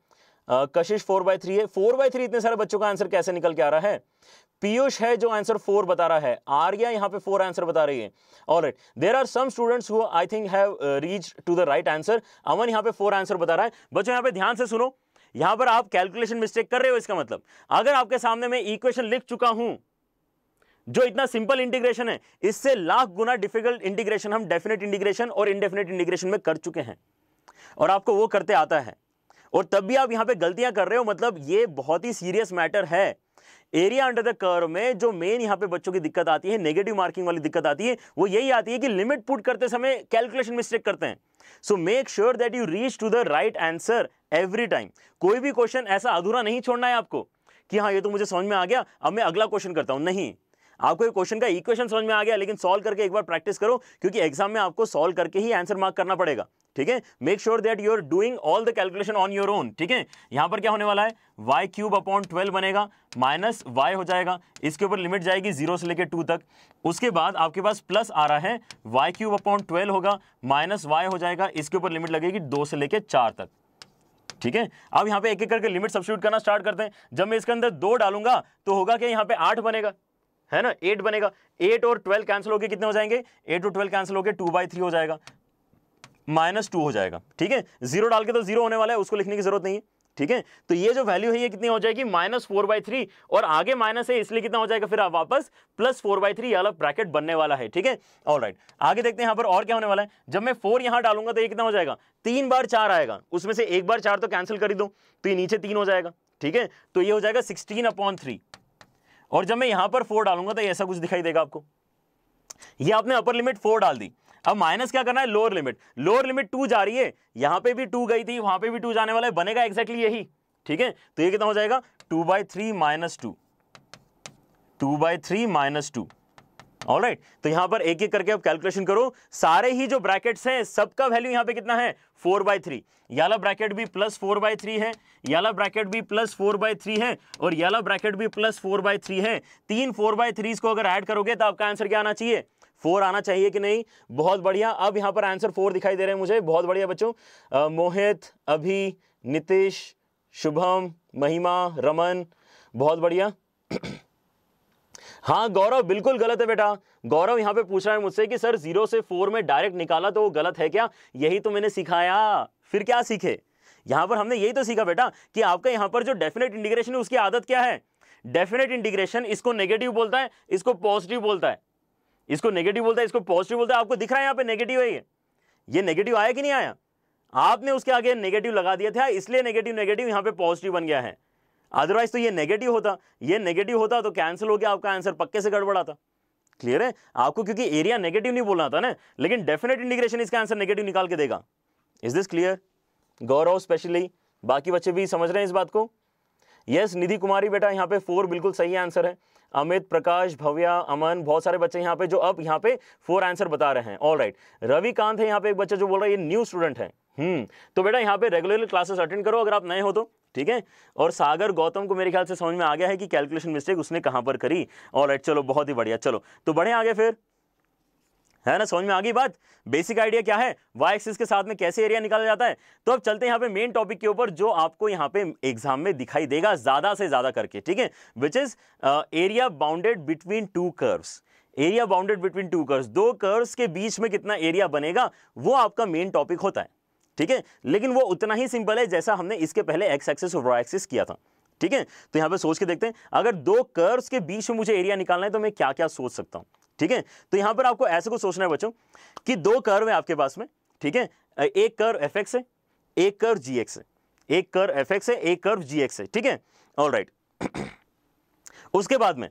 कशिश 4/3 है। 4/3 इतने सारे बच्चों का आंसर कैसे निकल के आ रहा है? पीयूष है जो आंसर 4 बता रहा है, आर्या यहाँ पे 4 आंसर बता रही है। Alright, there are some students who I think have reached to the right answer. Aman यहाँ पे 4 आंसर बता रहा है। बच्चों यहाँ पे ध्यान से सुनो, यहाँ पर आप कैलकुलेशन मिस्टेक कर रहे हो। इसका मतलब अगर आपके सामने मैं इक्वेशन लिख चुका हूं जो इतना सिंपल इंटीग्रेशन है, इससे लाख गुना डिफिकल्ट इंटीग्रेशन हम डेफिनेट इंटीग्रेशन और इनडेफिनेट इंटीग्रेशन में कर चुके हैं और आपको वो करते आता है, और तब भी आप यहां पे गलतियां कर रहे हो। मतलब ये बहुत ही सीरियस मैटर है। एरिया अंडर द कर्व में जो मेन यहां पे बच्चों की दिक्कत आती है, नेगेटिव मार्किंग वाली दिक्कत आती है, वो यही आती है कि लिमिट पुट करते समय कैलकुलेशन मिस्टेक करते हैं। So make sure that you reach to the right answer every time. कोई भी क्वेश्चन ऐसा अधूरा नहीं छोड़ना है आपको कि हाँ ये तो मुझे समझ में आ गया, अब मैं अगला क्वेश्चन करता हूं। नहीं, आपको एक क्वेश्चन का इक्वेशन समझ में आ गया, लेकिन सॉल्व करके एक बार प्रैक्टिस करो, क्योंकि एग्जाम में आपको सॉल्व करके ही आंसर मार्क करना पड़ेगा। ठीक है, make sure that you are doing all the calculation on your own. ठीक है, यहां पर क्या होने वाला है, y³ बनेगा, माइनस y हो जाएगा, इसके ऊपर लिमिट जाएगी 0 से लेकर 2 तक। उसके बाद आपके पास प्लस आ रहा है, y³ होगा, माइनस y हो जाएगा, इसके ऊपर लिमिट लगेगी 2 से लेकर 4 तक। ठीक है, अब यहां पे एक एक करके लिमिट सब्स्टिट्यूट करना स्टार्ट करते हैं। जब मैं इसके अंदर 2 डालूंगा तो होगा कि यहां पे 8 बनेगा, है ना, 8 बनेगा। 8 और 12 कैंसिल होकर कितने हो जाएंगे, 8 और 12 कैंसिल होकर 2/3 हो जाएगा, -2 हो जाएगा। ठीक है, 0 डाल के तो 0 होने वाला है, उसको लिखने की जरूरत नहीं है। ठीक है, तो ये जो वैल्यू है ये कितनी हो जाएगी, -4/3, और आगे माइनस है इसलिए कितना हो जाएगा फिर वापस +4/3, ये अलग ब्रैकेट बनने वाला है। ठीक है, ऑलराइट, आगे देखते हैं यहां पर और क्या होने वाला है। जब मैं 4 यहां डालूंगा तो ये कितना हो जाएगा, 3 बार 4 आएगा, उसमें से 1 बार 4 तो कैंसिल कर ही दो, तो ये नीचे 3 हो जाएगा। ठीक है, तो ये हो जाएगा 16/3, और जब मैं यहां पर 4 डालूंगा तो ऐसा कुछ दिखाई देगा आपको। ये आपने अपर लिमिट 4 डाल दी, अब माइनस क्या करना है, लोअर लिमिट। लोअर लिमिट 2 जा रही है, यहां पे भी 2 गई थी, वहां पे भी 2 जाने वाला है, बनेगा एग्जैक्टली यही। ठीक है, तो ये कितना हो जाएगा, 2/3 - 2, 2/3 - 2। ऑलराइट, तो यहां पर एक एक करके अब कैलकुलेशन करो। सारे ही जो ब्रैकेट्स हैं सबका वैल्यू यहां पे कितना है, 4/3। याला ब्रैकेट भी +4/3 है, याला ब्रैकेट भी +4/3 है, और याला ब्रैकेट भी +4/3 है। 3 4/3 को अगर ऐड करोगे तो आपका आंसर क्या आना चाहिए, 4 आना चाहिए कि नहीं। बहुत बढ़िया, अब यहां पर आंसर 4 दिखाई दे रहे हैं मुझे, बहुत बढ़िया बच्चों। मोहित, अभी, नीतीश, शुभम, महिमा, रमन, बहुत बढ़िया। हाँ गौरव, बिल्कुल गलत है बेटा। गौरव यहां पे पूछ रहा है मुझसे कि सर 0 से 4 में डायरेक्ट निकाला तो वो गलत है क्या? यही तो मैंने सिखाया, फिर क्या सीखे? यहां पर हमने यही तो सीखा बेटा कि आपका यहां पर जो डेफिनेट इंटीग्रेशन है उसकी आदत क्या है। डेफिनेट इंटीग्रेशन इसको नेगेटिव बोलता है, इसको पॉजिटिव बोलता है, इसको नेगेटिव बोलता है, इसको पॉजिटिव बोलता है। आपको दिख रहा है यहाँ पे नेगेटिव है, ये नेगेटिव आया कि नहीं आया? आपने उसके आगे नेगेटिव लगा दिया था, इसलिए नेगेटिव नेगेटिव यहाँ पे पॉजिटिव बन गया है। अदरवाइज तो ये नेगेटिव होता तो कैंसिल हो गया, आपका आंसर पक्के से गड़बड़ा था। क्लियर है आपको, क्योंकि एरिया नेगेटिव नहीं बोलना था ना, लेकिन डेफिनेट इंटीग्रेशन इसका आंसर नेगेटिव निकाल के देगा। Is this clear? Gaurav specially, बाकी बच्चे भी समझ रहे हैं इस बात को? यस, निधि कुमारी बेटा यहाँ पे 4 बिल्कुल सही आंसर है। अमित, प्रकाश, भव्या, अमन, बहुत सारे बच्चे यहाँ पे जो अब यहाँ पे 4 आंसर बता रहे हैं। ऑलराइट, रविकांत है यहाँ पे एक बच्चा जो बोल रहा है ये न्यू स्टूडेंट है। तो बेटा यहाँ पे रेगुलरली क्लासेस अटेंड करो अगर आप नए हो तो, ठीक है। और सागर गौतम को मेरे ख्याल से समझ में आ गया है कि कैलकुलेशन मिस्टेक उसने कहां पर करी। ऑलराइट, चलो बहुत ही बढ़िया, चलो तो बढ़े आगे फिर, है ना, समझ में आ गई बात। बेसिक आइडिया क्या है, वाई एक्सिस के साथ में कैसे एरिया निकाला जाता है। तो अब चलते हैं यहाँ पे मेन टॉपिक के ऊपर जो आपको यहाँ पे एग्जाम में दिखाई देगा ज्यादा से ज्यादा करके, ठीक है, which is area bounded between 2 curves. Area bounded between 2 curves, 2 curves के बीच में कितना एरिया बनेगा वो आपका मेन टॉपिक होता है, ठीक है। लेकिन वो उतना ही सिंपल है जैसा हमने इसके पहले एक्स एक्सिस और वाई एक्सिस किया था, ठीक है। तो यहां पे सोच के देखते हैं, अगर 2 कर्व्स के बीच में मुझे एरिया निकालना है तो मैं क्या क्या सोच सकता हूं, ठीक है। तो यहां पर आपको ऐसे कुछ सोचना है बच्चों कि 2 कर्व है आपके पास में, ठीक है, एक कर्व एफ एक्स है, एक कर्व जी एक्स है, एक कर्व एफ एक्स है, एक कर्व जी एक्स है, ठीक है, ऑलराइट। उसके बाद में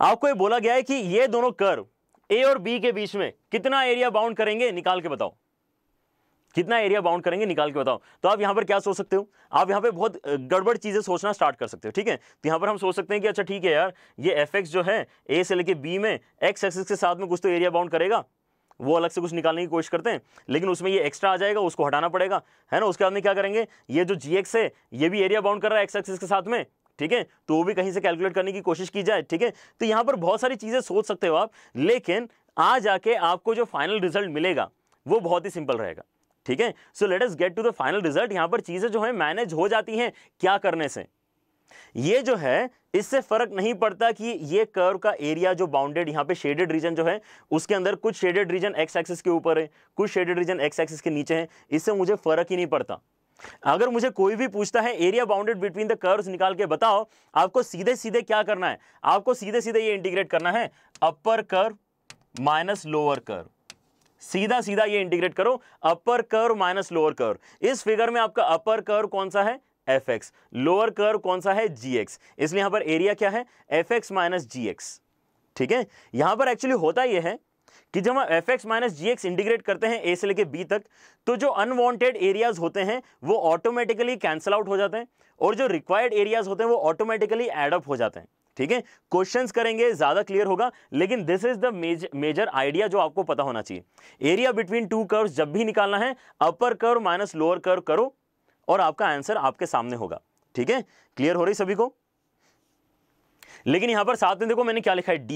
आपको ये बोला गया है कि ये दोनों कर्व ए और बी के बीच में कितना एरिया बाउंड करेंगे, निकाल के बताओ, कितना एरिया बाउंड करेंगे, निकाल के बताओ। तो आप यहां पर क्या सोच सकते हो, आप यहां पे बहुत गड़बड़ चीजें सोचना स्टार्ट कर सकते हो, ठीक है। तो यहां पर हम सोच सकते हैं कि अच्छा ठीक है यार, ये एफ एक्स जो है ए से लेके बी में एक्स एक्सिस के साथ में कुछ तो एरिया बाउंड करेगा, वो अलग से कुछ निकालने की कोशिश करते हैं, लेकिन उसमें ये एक्स्ट्रा आ जाएगा, उसको हटाना पड़ेगा, है ना। उसके बाद में क्या करेंगे, ये जो जी एक्स है ये भी एरिया बाउंड कर रहा है एक्स एक्सिस के साथ में, ठीक है, तो वो भी कहीं से कैलकुलेट करने की कोशिश की जाए, ठीक है। तो यहां पर बहुत सारी चीजें सोच सकते हो आप, लेकिन आ जाके आपको जो फाइनल रिजल्ट मिलेगा वो बहुत ही सिंपल रहेगा, ठीक है। So let us get to the final result. यहां पर चीजें जो है मैनेज हो जाती हैं क्या करने से, ये जो है इससे फर्क नहीं पड़ता कि ये कर्व का एरिया जो बाउंडेड यहां पे शेडेड रीजन जो है उसके अंदर कुछ शेडेड रीजन एक्स एक्सिस के ऊपर है, कुछ शेडेड रीजन एक्स एक्सिस के नीचे है, इससे मुझे फर्क ही नहीं पड़ता। अगर मुझे कोई भी पूछता है area bounded between the curves निकाल के बताओ, आपको सीधे सीधे क्या करना है, आपको सीधे सीधे ये इंटीग्रेट करना है, अपर कर्व माइनस लोअर कर्व, सीधा सीधा ये इंटीग्रेट करो, अपर कर्व माइनस लोअर कर्व। इस फिगर में आपका अपर कर्व कौन सा है, एफ एक्स, लोअर कर्व कौन सा है, जी एक्स, इसलिए यहां पर एरिया क्या है, एफ एक्स माइनस जी एक्स, ठीक है। यहां पर एक्चुअली होता यह है कि जब हम एफ एक्स माइनस जी एक्स इंटीग्रेट करते हैं ए से लेके बी तक, तो जो अनवांटेड एरियाज होते हैं वो ऑटोमेटिकली कैंसल आउट हो जाते हैं, और जो रिक्वायर्ड एरियाज होते हैं वो ऑटोमेटिकली एड अप हो जाते हैं, ठीक है। क्वेश्चंस करेंगे ज्यादा क्लियर होगा, लेकिन this is the major idea जो आपको पता होना चाहिए। एरिया बिटवीन टू कर्व्स जब भी निकालना है, अपर कर्व माइनस लोअर कर्व करो और आपका आंसर आपके सामने होगा, ठीक है। क्लियर हो रही सभी को। लेकिन यहां पर साथ में देखो मैंने क्या लिखा है,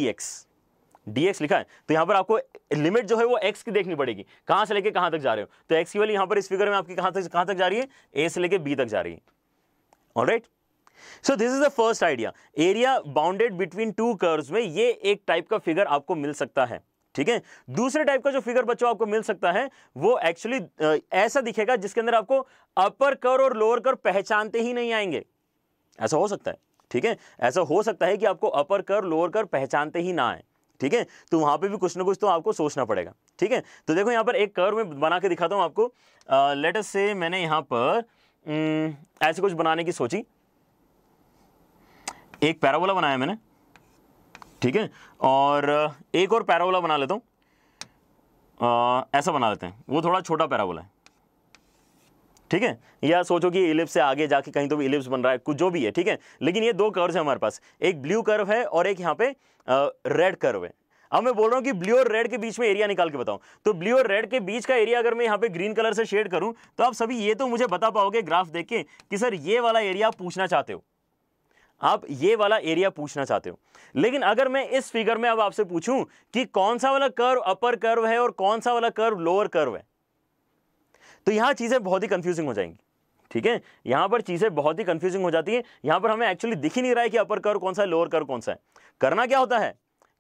dx लिखा है, तो यहां पर आपको लिमिट जो है वो x की देखनी पड़ेगी, कहां से लेके कहां तक जा रहे हो। तो x की वैल्यू यहां पर इस फिगर में आपकी कहां तक जा रही है, a से लेके b तक जा रही है, alright. So this is the first idea, area bounded between two curves में ये एक टाइप का फिगर आपको मिल सकता है, ठीक है। दूसरे टाइप का जो फिगर बच्चों आपको मिल सकता है वो एक्चुअली ऐसा दिखेगा जिसके अंदर आपको अपर कर्व और लोअर कर्व पहचानते ही नहीं आएंगे, ऐसा हो सकता है, ठीक है। ऐसा हो सकता है कि आपको अपर कर्व लोअर कर्व पहचानते ही ना आए, ठीक है। तो वहां पे भी कुछ ना कुछ तो आपको सोचना पड़ेगा, ठीक है। तो देखो यहां पर एक कर्व में बना के दिखाता हूं आपको। लेट अस से मैंने यहां पर ऐसे कुछ बनाने की सोची, एक पैराबोला बनाया मैंने, ठीक है, और एक और पैराबोला बना लेता हूं, ऐसा बना लेते हैं, वो थोड़ा छोटा पैराबोला है, ठीक है। या सोचो कि इलिप्स से आगे जाके कहीं तो भी इलिप्स बन रहा है, कुछ जो भी है, ठीक है। लेकिन ये दो कर्व्स हैं हमारे पास, एक ब्लू कर्व है और एक यहाँ पे रेड कर्व है। अब मैं बोल रहा हूं कि ब्लू और रेड के बीच में एरिया निकाल के बताओ, तो ब्लू और रेड के बीच का एरिया अगर मैं यहाँ पे ग्रीन कलर से शेड करूं तो आप सभी ये तो मुझे बता पाओगे ग्राफ देख के कि सर ये वाला एरिया आप पूछना चाहते हो, आप ये वाला एरिया पूछना चाहते हो। लेकिन अगर मैं इस फिगर में अब आपसे पूछूं कि कौन सा वाला कर्व अपर कर्व है और कौन सा वाला कर्व लोअर कर्व है, तो यहां चीजें बहुत ही कंफ्यूजिंग हो जाएंगी, ठीक है। यहां पर चीजें बहुत ही कंफ्यूजिंग हो जाती है, यहां पर हमें एक्चुअली दिख ही नहीं रहा है कि अपर कर्व कौन सा है, लोअर कर्व कौन सा है। करना क्या होता है,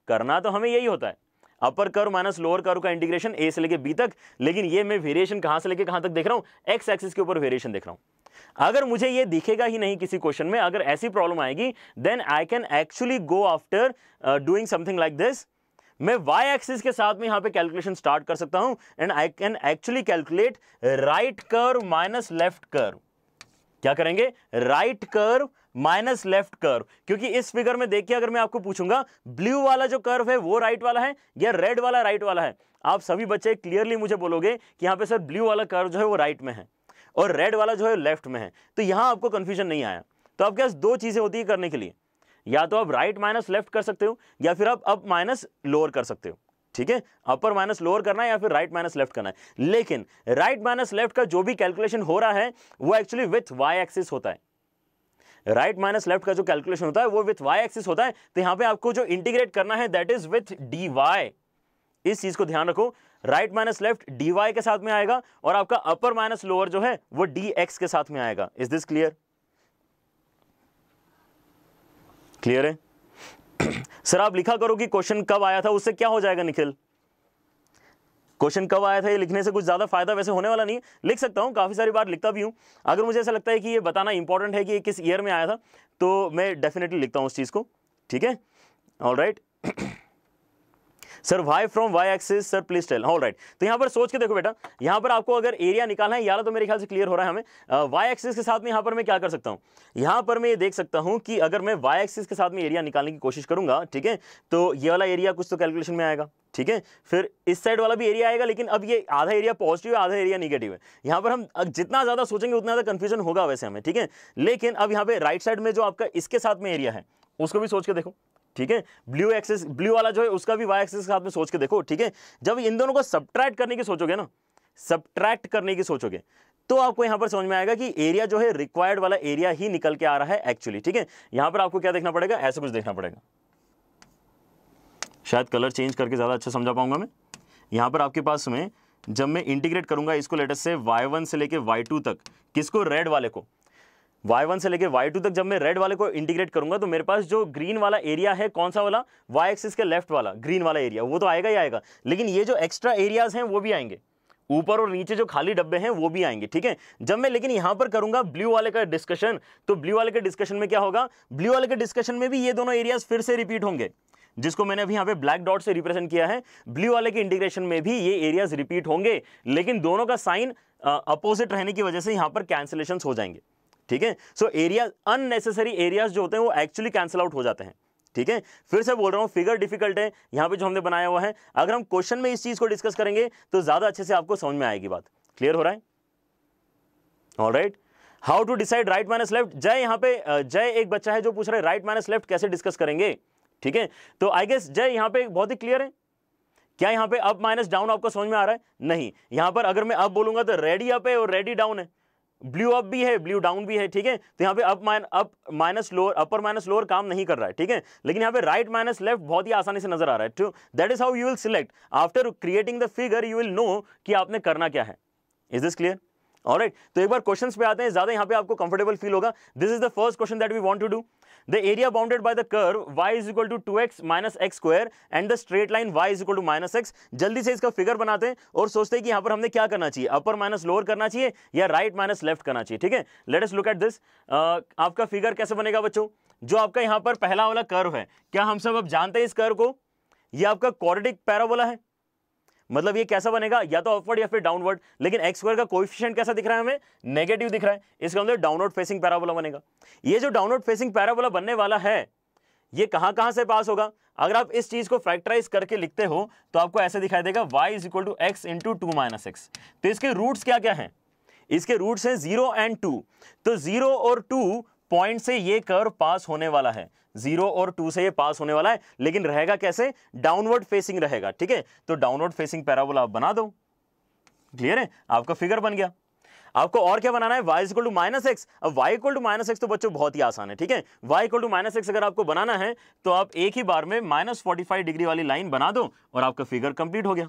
करना तो हमें यही होता है, अपर कर्व माइनस लोअर कर्व का इंटीग्रेशन ए से लेके बी तक। लेकिन ये मैं वेरिएशन कहां से लेके कहां तक देख रहा हूं, एक्स एक्सिस के ऊपर वेरिएशन देख रहा हूं। अगर मुझे ये दिखेगा ही नहीं किसी क्वेश्चन में, अगर ऐसी प्रॉब्लम आएगी, then I can actually go after doing something like this. मैं y एक्सिस के साथ में यहां पे कैलकुलेशन स्टार्ट कर सकता हूं, and I can actually calculate right curve minus left curve. क्या करेंगे, right curve minus left curve, क्योंकि इस फिगर में देखिए अगर मैं आपको पूछूंगा ब्लू वाला जो कर्व है वो राइट वाला है या रेड वाला राइट वाला है, आप सभी बच्चे क्लियरली मुझे बोलोगे कि यहां पे सर ब्लू वाला कर्व जो है वो राइट में है और रेड वाला जो है लेफ्ट में है। तो यहां आपको कंफ्यूजन नहीं आया। तो आपके पास दो चीजें होती है करने के लिए, या तो आप राइट माइनस लेफ्ट कर सकते हो या फिर आप अप माइनस लोअर कर सकते हो, ठीक है। अपर माइनस लोअर करना है या फिर राइट माइनस लेफ्ट करना है। लेकिन राइट माइनस लेफ्ट का जो भी कैलकुलेशन हो रहा है वो एक्चुअली विथ y एक्सिस होता है। राइट माइनस लेफ्ट का जो कैलकुलेशन होता है वो विथ y एक्सिस होता है। तो यहां पे आपको जो इंटीग्रेट करना है दैट इज विथ dy। इस चीज को ध्यान रखो, राइट माइनस लेफ्ट dy के साथ में आएगा और आपका अपर माइनस लोअर जो है वो dx के साथ में आएगा। Is this clear? क्लियर है? सर आप लिखा करो कि क्वेश्चन कब आया था, उससे क्या हो जाएगा निखिल? क्वेश्चन कब आया था ये लिखने से कुछ ज्यादा फायदा वैसे होने वाला नहीं। लिख सकता हूं, काफी सारी बार लिखता भी हूं। अगर मुझे ऐसा लगता है कि ये बताना इंपॉर्टेंट है कि ये किस ईयर में आया था तो मैं डेफिनेटली लिखता हूं उस चीज को, ठीक है। Alright. Sir why from y axis, sir please tell. All right, तो यहां पर सोच के देखो बेटा, यहां पर आपको अगर एरिया निकालना है, यार तो मेरे ख्याल से क्लियर हो रहा है हमें। वाई एक्सिस के साथ में यहां पर मैं क्या कर सकता हूं, यहां पर मैं ये देख सकता हूं कि अगर मैं वाई एक्सिस के साथ में एरिया निकालने की कोशिश करूंगा, ठीक है, तो ये वाला एरिया कुछ तो कैलकुलेशन में आएगा, ठीक है, फिर इस साइड वाला भी एरिया आएगा, लेकिन अब ये आधा एरिया पॉजिटिव है, आधा एरिया नेगेटिव है। यहां पर हम जितना ज्यादा सोचेंगे उतना ज्यादा कंफ्यूजन होगा वैसे हमें, ठीक है। लेकिन अब यहां पे राइट साइड में जो आपका इसके साथ में एरिया है उसको भी सोच के देखो, ठीक है। ब्लू एक्सिस, ब्लू वाला जो है उसका भी वाई एक्सिस के साथ में सोच के देखो, ठीक है। जब इन दोनों को सब्ट्रैक्ट करने की सोचोगे ना, सब्ट्रैक्ट करने की सोचोगे, तो आपको यहां पर समझ में आएगा कि एरिया जो है रिक्वायर्ड वाला एरिया ही निकल के आ रहा है एक्चुअली, ठीक है। यहां पर आपको क्या देखना पड़ेगा, ऐसा कुछ देखना पड़ेगा, शायद कलर चेंज करके ज्यादा अच्छा समझा पाऊंगा मैं। यहां पर आपके पास में जब मैं इंटीग्रेट करूंगा इसको लेटेस्ट से y1 से लेके y2 तक, किसको, रेड वाले को, y1 से लेके y2 तक जब मैं रेड वाले को इंटीग्रेट करूंगा तो मेरे पास जो ग्रीन वाला एरिया है, कौन सा वाला, y एक्सिस के लेफ्ट वाला ग्रीन वाला एरिया, वो तो आएगा ही आएगा, लेकिन ये जो एक्स्ट्रा एरियाज हैं वो भी आएंगे, ऊपर और नीचे जो खाली डब्बे हैं वो भी आएंगे, ठीक है। जब मैं लेकिन यहां पर करूंगा ब्लू वाले का डिस्कशन, तो ब्लू वाले के डिस्कशन में क्या होगा, ब्लू वाले के डिस्कशन में भी ये दोनों एरियाज फिर से रिपीट होंगे, जिसको मैंने अभी यहां पे ब्लैक डॉट से रिप्रेजेंट किया है। ब्लू वाले के इंटीग्रेशन में भी ये एरियाज रिपीट होंगे, लेकिन दोनों का साइन अपोजिट रहने की वजह से यहां पर कैंसिलेशंस हो जाएंगे, ठीक है। सो एरिया, अननेसेसरी एरियाज जो होते हैं वो एक्चुअली कैंसिल आउट हो जाते हैं, ठीक है। फिर से बोल रहा हूं, फिगर डिफिकल्ट है यहां पे जो हमने बनाया हुआ है, अगर हम क्वेश्चन में इस चीज को डिस्कस करेंगे तो ज्यादा अच्छे से आपको समझ में आएगी बात। क्लियर हो रहा है? Alright, how to decide right minus left. Jai, यहां पे जय एक बच्चा है जो पूछ रहा है राइट माइनस लेफ्ट कैसे डिस्कस करेंगे, ठीक है। तो आई गेस जय यहां पे बहुत ही क्लियर है, क्या यहां पे अप माइनस डाउन आपको समझ में आ रहा है? नहीं, यहां पर अगर मैं अप बोलूंगा तो रेडी अप है और रेडी डाउन है, ब्लू अप भी है ब्लू डाउन भी है, ठीक है। तो यहां पे अप माइनस लोअर, अपर माइनस लोअर काम नहीं कर रहा है, ठीक है। लेकिन यहां पे राइट माइनस लेफ्ट बहुत ही आसानी से नजर आ रहा है, to that is how you will select after creating the figure, you will know कि आपने करना क्या है। Is this clear? ऑलराइट, तो एक बार क्वेश्चंस पे आते हैं, ज्यादा यहां पे आपको कंफर्टेबल फील होगा। This is the first question that we want to do. The area bounded by the curve y is equal to 2x minus x square and the straight line y is equal to minus x। जल्दी से इसका figure बनाते हैं और सोचते हैं कि यहां पर हमने क्या करना चाहिए, अपर माइनस लोअर करना चाहिए या राइट माइनस लेफ्ट करना चाहिए, ठीक है। Let us look at this. आपका फिगर कैसे बनेगा बच्चों, जो आपका यहां पर पहला वाला कर्व है, क्या हम सब अब जानते हैं इस कर्व को, ये आपका क्वाड्रेटिक पैराबोला है, मतलब ये कैसा बनेगा, या तो अपवर्ड या फिर डाउनवर्ड, लेकिन एक्स स्क्वायर का कोएफिशिएंट कैसा दिख रहा है हमें, नेगेटिव दिख रहा है, इसका मतलब डाउनवर्ड फेसिंग पैराबोला बनेगा। ये जो डाउनवर्ड फेसिंग पैराबोला बनने वाला है ये कहां से पास होगा, अगर आप इस चीज को फैक्टराइज करके लिखते हो तो आपको ऐसे दिखाई देगा y is equal to x into 2 minus x. तो इसके रूट्स क्या क्या हैं, इसके रूट्स हैं 0 एंड 2, तो 0 और 2 पॉइंट से ये कर्व पास होने वाला है, 0 और 2 से ये पास होने वाला है, लेकिन रहेगा कैसे, डाउनवर्ड फेसिंग रहेगा, ठीक है। तो डाउनवर्ड फेसिंग पैराबोला आप बना दो, क्लियर है, आपका फिगर बन गया। आपको और क्या बनाना है, y equal to minus x. अब y equal to minus x तो बच्चों बहुत ही आसान है, ठीक है। y equal to minus x अगर आपको बनाना है तो आप एक ही बार में -45 डिग्री वाली लाइन बना दो और आपका फिगर कंप्लीट हो गया,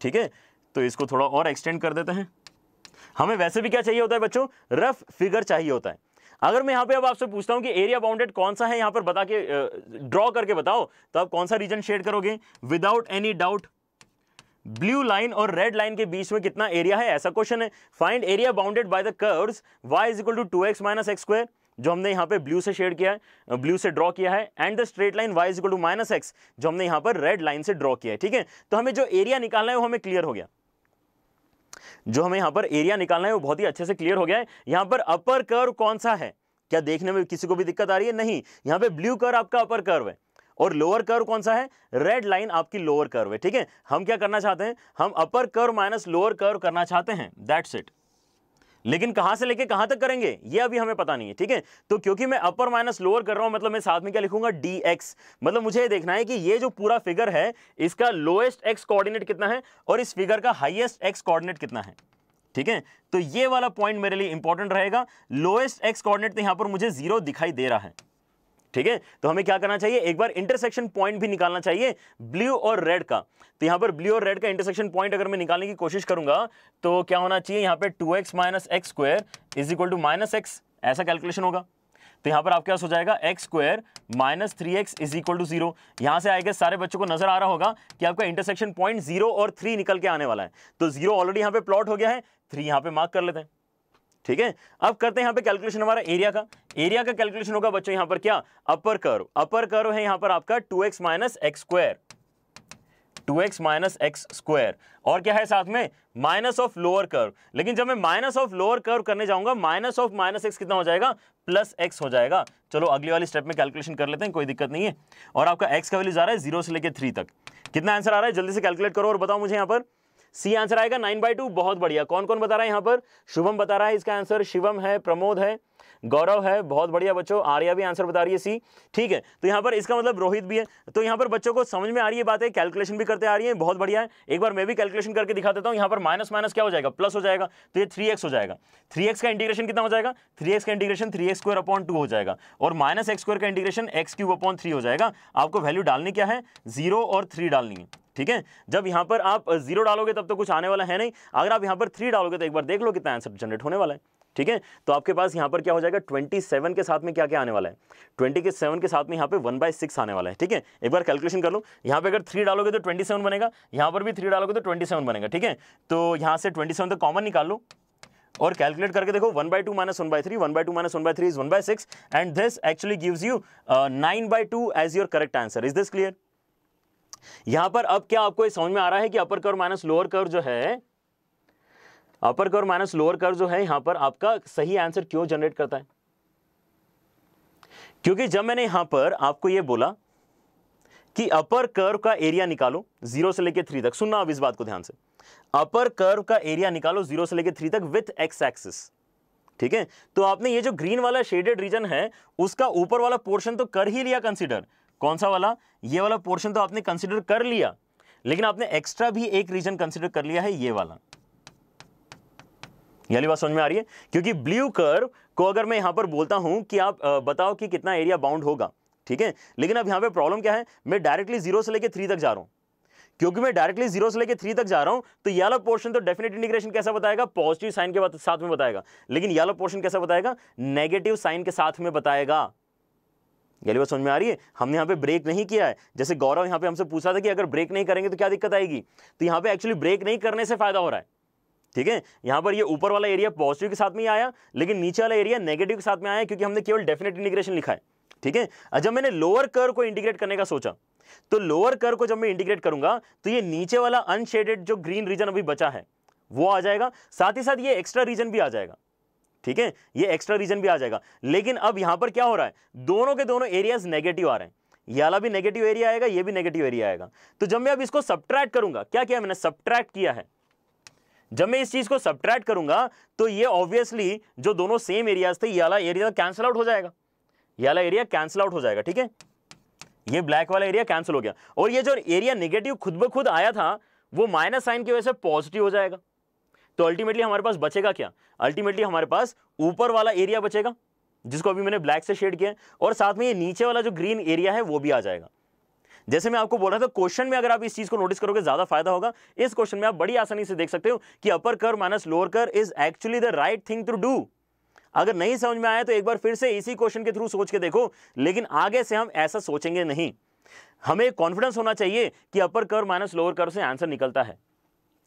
ठीक है। तो इसको थोड़ा और एक्सटेंड कर देते हैं। हमें वैसे भी क्या चाहिए होता है बच्चों, रफ फिगर चाहिए होता है। अगर मैं यहां पे अब आपसे पूछता हूं कि एरिया बाउंडेड कौन सा है, यहां पर बता के ड्रॉ करके बताओ, तो आप कौन सा रीजन शेड करोगे, without any doubt blue line और रेड लाइन के बीच में कितना एरिया है, ऐसा क्वेश्चन है। Find area bounded by the curves y is equal to 2x minus x square, जो हमने यहां पे ब्लू से शेड किया है, ब्लू से ड्रॉ किया है, and the straight line y is equal to minus x, जो हमने यहां पर रेड लाइन से ड्रॉ किया है, ठीक है। तो हमें जो एरिया निकालना है वो हमें क्लियर हो गया, जो हमें यहां पर एरिया निकालना है वो बहुत ही अच्छे से क्लियर हो गया है। यहां पर अपर कर्व कौन सा है, क्या देखने में किसी को भी दिक्कत आ रही है? नहीं, यहां पे ब्लू कर्व आपका अपर कर्व है और लोअर कर्व कौन सा है, रेड लाइन आपकी लोअर कर्व है, ठीक है। हम क्या करना चाहते हैं, हम अपर कर्व माइनस लोअर कर्व करना चाहते हैं, दैट्स इट। लेकिन कहां से लेके कहां तक करेंगे ये अभी हमें पता नहीं है, ठीक है। तो क्योंकि मैं अपर माइनस लोअर कर रहा हूं, मतलब मैं साथ में क्या लिखूंगा, dx। मतलब मुझे ये देखना है कि ये जो पूरा फिगर है इसका लोएस्ट एक्स कोऑर्डिनेट कितना है और इस फिगर का हाईएस्ट एक्स कोऑर्डिनेट कितना है, ठीक है। तो ये वाला पॉइंट मेरे लिए इंपॉर्टेंट रहेगा। लोएस्ट एक्स कोऑर्डिनेट तो यहां पर मुझे 0 दिखाई दे रहा है, ठीक है। तो हमें क्या करना चाहिए, एक बार इंटरसेक्शन पॉइंट भी निकालना चाहिए ब्लू और रेड का। तो यहां पर ब्लू और रेड का इंटरसेक्शन पॉइंट अगर मैं निकालने की कोशिश करूंगा तो क्या होना चाहिए, यहां पे 2x minus x square is equal to minus x, ऐसा कैलकुलेशन होगा। तो यहां पर आपके पास हो जाएगा x square minus 3x is equal to 0। यहां से आएगा, सारे बच्चों को नजर आ रहा होगा कि आपका इंटरसेक्शन पॉइंट 0 और 3 निकल के आने वाला है। तो 0 ऑलरेडी यहां पे प्लॉट हो गया है, 3 यहां पे मार्क कर लेते हैं, ठीक है। अब करते हैं यहां पे कैलकुलेशन हमारा एरिया का। एरिया का कैलकुलेशन होगा बच्चों यहां पर क्या, अपर कर्व है यहां पर आपका 2x minus x square, 2x minus x square, और क्या है साथ में माइनस ऑफ लोअर कर्व। लेकिन जब मैं माइनस ऑफ लोअर कर्व करने जाऊंगा माइनस ऑफ माइनस एक्स कितना हो जाएगा, प्लस एक्स हो जाएगा। चलो अगली वाली स्टेप में कैलकुलेशन कर लेते हैं, कोई दिक्कत नहीं है। और आपका एक्स का वैल्यू जा रहा है 0 से लेकर 3 तक। कितना आंसर आ रहा है जल्दी से कैलकुलेट करो और बताओ मुझे। यहाँ पर सी आंसर आएगा 9/2। बहुत बढ़िया। कौन कौन बता रहा है यहाँ पर, शुभम बता रहा है इसका आंसर, शिवम है, प्रमोद है, गौरव है, बहुत बढ़िया बच्चों। आर्या भी आंसर बता रही है सी, ठीक है। तो यहाँ पर इसका मतलब रोहित भी है। तो यहाँ पर बच्चों को समझ में आ रही है बातें, कैलकुलेशन भी करते आ रही है, बहुत बढ़िया है। एक बार मैं भी कैलकुलेशन करके दिखा देता हूँ। यहाँ पर माइनस माइनस क्या हो जाएगा, प्लस हो जाएगा, तो ये 3x हो जाएगा। 3x का इंटीग्रेशन कितना हो जाएगा, 3x का इंटीग्रेशन 3x² 2 हो जाएगा, और माइनस x² का इंटीग्रेशन x³ 3 हो जाएगा। आपको वैल्यू डालनी क्या है, 0 और 3 डालनी है, ठीक है। जब यहां पर आप 0 डालोगे तब तो कुछ आने वाला है नहीं, अगर आप यहां पर 3 डालोगे तो एक बार देख लो कितना आंसर जनरेट होने वाला है, ठीक है। तो आपके पास यहां पर क्या हो जाएगा, 27 के साथ में क्या क्या आने वाला है, 27 के साथ में यहां पे 1/6 आने वाला है, ठीक है। एक बार कैलकुलेशन कर लो। यहां पे अगर 3 डालोगे तो 27 बनेगा, यहां पर भी 3 डालोगे तो 27 बनेगा, ठीक है। तो यहां से 27 तक कॉमन निकाल लो और कैलकुलेट करके देखो। 1/2 minus 1/3, 1/2 minus 1/3 is 1/6, and this actually gives you 9/2 as your correct answer. Is this clear? यहां पर अब क्या आपको समझ में आ रहा है कि upper curve minus lower curve जो है, अपर कर्व माइनस लोअर कर्व जो है यहां पर आपका सही आंसर क्यों जनरेट करता है? क्योंकि जब मैंने यहां पर आपको यह बोला कि अपर कर्व का एरिया निकालो 0 से लेकर 3 तक, सुनना अब इस बात को ध्यान से, अपर कर्व का एरिया निकालो 0 से लेकर 3 तक विथ एक्स एक्सिस, ठीक है। तो आपने ये जो ग्रीन वाला शेडेड रीजन है उसका ऊपर वाला पोर्शन तो कर ही लिया कंसीडर। कौन सा वाला, ये वाला पोर्शन तो आपने कंसीडर कर लिया, लेकिन आपने एक्स्ट्रा भी एक रीजन कंसीडर कर लिया है, ये वाला। ये वाली बात समझ में आ रही है? क्योंकि ब्लू कर्व को अगर मैं यहां पर बोलता हूं कि आप बताओ कि कितना एरिया बाउंड होगा, ठीक है, लेकिन अब यहां पे प्रॉब्लम क्या है, मैं डायरेक्टली 0 से लेकर 3 तक जा रहा हूं। क्योंकि मैं डायरेक्टली 0 से लेकर 3 तक जा रहा हूं तो ये वाला पोर्शन तो डेफिनेट इंटीग्रेशन कैसा बताएगा, पॉजिटिव साइन के साथ में बताएगा, लेकिन ये वाला पोर्शन कैसा बताएगा, नेगेटिव साइन के साथ में बताएगा। ये बात समझ में आ रही है? हमने यहाँ पे ब्रेक नहीं किया है। जैसे गौरव यहाँ पे हमसे पूछा था कि अगर ब्रेक नहीं करेंगे तो क्या दिक्कत आएगी, तो यहाँ पे एक्चुअली ब्रेक नहीं करने से फायदा हो रहा है, ठीक है। यहाँ पर ये ऊपर वाला एरिया पॉजिटिव के साथ में आया, लेकिन नीचे वाला एरिया नेगेटिव के साथ में आया, क्योंकि हमने केवल डेफिनेट इंटीग्रेशन लिखा है, ठीक है। जब मैंने लोअर कर्व को इंटीग्रेट करने का सोचा, तो लोअर कर्व को जब मैं इंटीग्रेट करूंगा तो ये नीचे वाला अनशेडेड जो ग्रीन रीजन अभी बचा है वो आ जाएगा, साथ ही साथ ये एक्स्ट्रा रीजन भी आ जाएगा, ठीक है, ये एक्स्ट्रा रीजन भी आ जाएगा। लेकिन अब यहां पर क्या हो रहा है, दोनों के दोनों एरियाज नेगेटिव आ रहे हैं, ये वाला भी नेगेटिव एरिया आएगा, ये भी नेगेटिव एरिया आएगा। तो जब मैं अब इसको सब्ट्रैक्ट करूंगा, क्या किया मैंने, सब्ट्रैक्ट किया है। जब मैं इस चीज को सब्ट्रैक्ट करूंगा तो ये ऑब्वियसली जो दोनों सेम एरियाज थे, ये वाला एरिया कैंसिल आउट हो जाएगा, ये वाला एरिया कैंसिल आउट हो जाएगा, ठीक है। ये ब्लैक वाला एरिया कैंसिल हो गया, और ये जो एरिया नेगेटिव खुद ब खुद आया था वो माइनस साइन की वजह से पॉजिटिव हो जाएगा। तो अल्टीमेटली हमारे पास बचेगा क्या, अल्टीमेटली हमारे पास ऊपर वाला एरिया बचेगा जिसको अभी मैंने ब्लैक से शेड किया है, और साथ में ये नीचे वाला जो ग्रीन एरिया है वो भी आ जाएगा। जैसे मैं आपको बोल रहा था क्वेश्चन में अगर आप इस चीज को नोटिस करोगे ज्यादा फायदा होगा। इस क्वेश्चन में आप बड़ी आसानी से देख सकते हो कि upper curve minus lower curve is actually the right thing to do. अगर नहीं समझ में आया तो एक बार फिर से इसी क्वेश्चन के थ्रू सोच के देखो, लेकिन आगे से हम ऐसा सोचेंगे नहीं। हमें कॉन्फिडेंस होना चाहिए कि upper curve minus lower curve से आंसर निकलता है,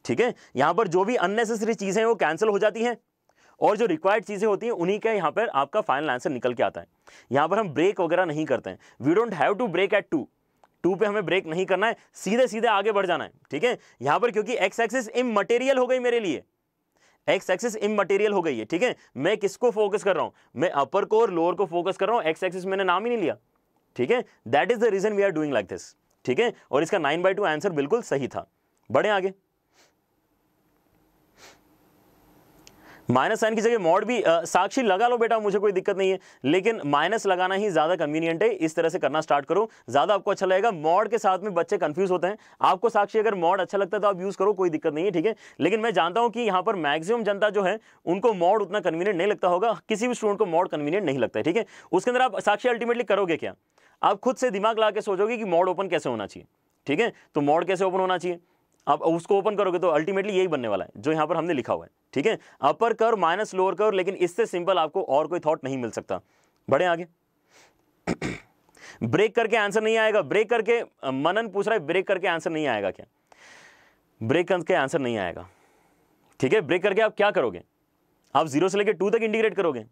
ठीक है। यहां पर जो भी अननेसेसरी चीजें हैं वो कैंसिल हो जाती हैं, और जो रिक्वायर्ड चीजें होती हैं उन्हीं का यहां पर आपका फाइनल आंसर निकल के आता है। यहां पर हम ब्रेक वगैरह नहीं करते हैं, we don't have to break at 2 पे हमें ब्रेक नहीं करना है, सीधे सीधे आगे बढ़ जाना है, ठीक है। यहां पर क्योंकि एक्स एक्सिस इममटेरियल हो गई मेरे लिए, एक्स एक्सिस इममटेरियल हो गई है, ठीक है। मैं किसको फोकस कर रहा हूं, मैं अपर को और लोअर को फोकस कर रहा हूं, एक्स एक्सिस मैंने नाम ही नहीं लिया, ठीक है। That is the reason we are doing like this, ठीक है। और इसका 9/2 आंसर बिल्कुल सही था। बढ़े आगे। माइनस साइन की जगह मॉड भी साक्षी लगा लो बेटा, मुझे कोई दिक्कत नहीं है, लेकिन माइनस लगाना ही ज्यादा कन्वीनियंट है। इस तरह से करना स्टार्ट करो, ज्यादा आपको अच्छा लगेगा। मॉड के साथ में बच्चे कंफ्यूज होते हैं। आपको साक्षी अगर मॉड अच्छा लगता है तो आप यूज करो, कोई दिक्कत नहीं है, ठीक है। लेकिन मैं जानता हूं कि यहाँ पर मैक्सिमम जनता जो है उनको मॉड उतना कन्वीनियंट नहीं लगता होगा, किसी भी स्टूडेंट को मॉड कन्वीनियंट नहीं लगता है, ठीक है। उसके अंदर आप साक्षी अल्टीमेटली करोगे क्या, आप खुद से दिमाग ला के सोचोगे कि मॉड ओपन कैसे होना चाहिए, ठीक है। तो मॉड कैसे ओपन होना चाहिए, आप उसको ओपन करोगे तो अल्टीमेटली यही बनने वाला है जो यहां पर हमने लिखा हुआ है, ठीक है। अपर कर्व माइनस लोअर कर्व, लेकिन इससे सिंपल आपको और कोई थॉट नहीं मिल सकता। बढ़े आगे। ब्रेक करके आंसर नहीं आएगा, ब्रेक करके मनन पूछ रहा है ब्रेक करके आंसर नहीं आएगा क्या, ब्रेक करके आंसर नहीं आएगा, ठीक है। ब्रेक करके आप क्या करोगे, आप 0 से लेकर 2 तक इंटीग्रेट करोगे,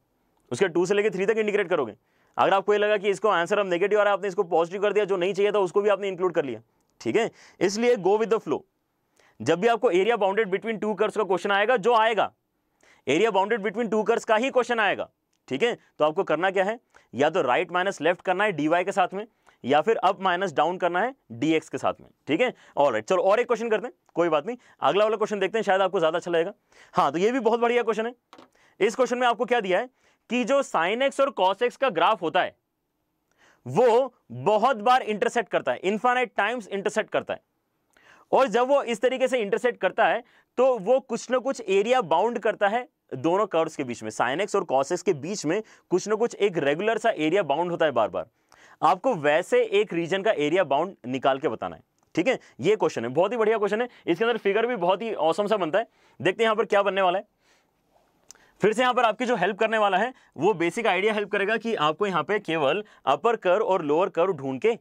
उसके 2 से लेकर 3 तक इंटीग्रेट करोगे। अगर आपको ये लगा कि इसको आंसर अब नेगेटिव आ रहा है, आपने इसको पॉजिटिव कर दिया, जो नहीं चाहिए था उसको भी आपने इंक्लूड कर लिया, ठीक है, इसलिए गो विद द फ्लो। जब भी आपको area bounded between two curves का क्वेश्चन आएगा, जो आएगा area bounded between two curves का ही क्वेश्चन आएगा, ठीक है, तो आपको करना क्या है, या तो राइट माइनस लेफ्ट करना है dy के साथ में, या फिर अप माइनस डाउन करना है dx के साथ में, ठीक है। ऑलराइट, चलो और एक क्वेश्चन करते हैं, कोई बात नहीं, अगला वाला क्वेश्चन देखते हैं, शायद आपको ज्यादा अच्छा लगेगा। हाँ, तो ये भी बहुत बढ़िया क्वेश्चन है। इस क्वेश्चन में आपको क्या दिया है कि जो sin x और cos x का ग्राफ होता है वो बहुत बार इंटरसेक्ट करता है, इनफाइनाइट टाइम्स इंटरसेक्ट करता है, और जब वो इस तरीके से इंटरसेक्ट करता है तो वो कुछ ना कुछ एरिया बाउंड करता है दोनों कर्व्स के बीच में, sin x और cos x के बीच में कुछ ना कुछ एक रेगुलर सा एरिया बाउंड होता है बार बार। आपको वैसे एक रीजन का एरिया बाउंड निकाल के बताना है, ठीक है। ये क्वेश्चन है, बहुत ही बढ़िया क्वेश्चन है, इसके अंदर फिगर भी बहुत ही औसम सा बनता है। देखते हैं यहां पर क्या बनने वाला है। फिर से यहां पर आपकी जो हेल्प करने वाला है वो बेसिक आइडिया हेल्प करेगा कि आपको यहां पे केवल अपर कर्व और लोअर कर्व ढूंढ के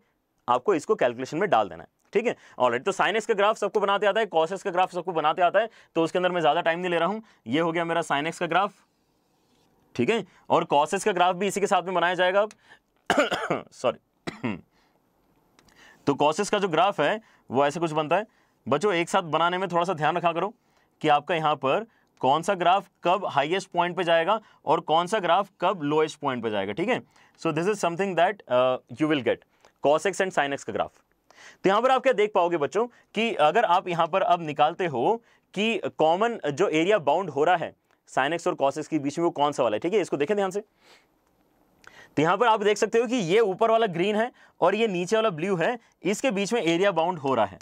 आपको इसको कैलकुलेशन में डाल देना है, ठीक है। ऑलराइट, तो sin x का ग्राफ सबको बनाते आता है, cos x का ग्राफ सबको बनाते आता है, तो उसके अंदर मैं ज्यादा टाइम नहीं ले रहा हूं। ये हो गया मेरा sin x का ग्राफ, ठीक है, और cos x का ग्राफ भी इसी के साथ में बनाया जाएगा अब सॉरी तो cos x का जो ग्राफ है वो ऐसे कुछ बनता है। बच्चों एक साथ बनाने में थोड़ा सा ध्यान रखा करो कि आपका यहां पर कौन सा ग्राफ कब हाईएस्ट पॉइंट पे जाएगा और कौन सा ग्राफ कब लोएस्ट पॉइंट पे जाएगा, ठीक है। So this is something that you will get, cos x and sin x का ग्राफ। तो यहां पर आप क्या देख पाओगे बच्चों कि अगर आप यहां पर अब निकालते हो कि कॉमन जो एरिया बाउंड हो रहा है sin x और cos x के बीच में वो कौन सा वाला है, ठीक है, इसको देखें ध्यान से। तो यहां पर आप देख सकते हो कि ये ऊपर वाला ग्रीन है और ये नीचे वाला ब्लू है, इसके बीच में एरिया बाउंड हो रहा है,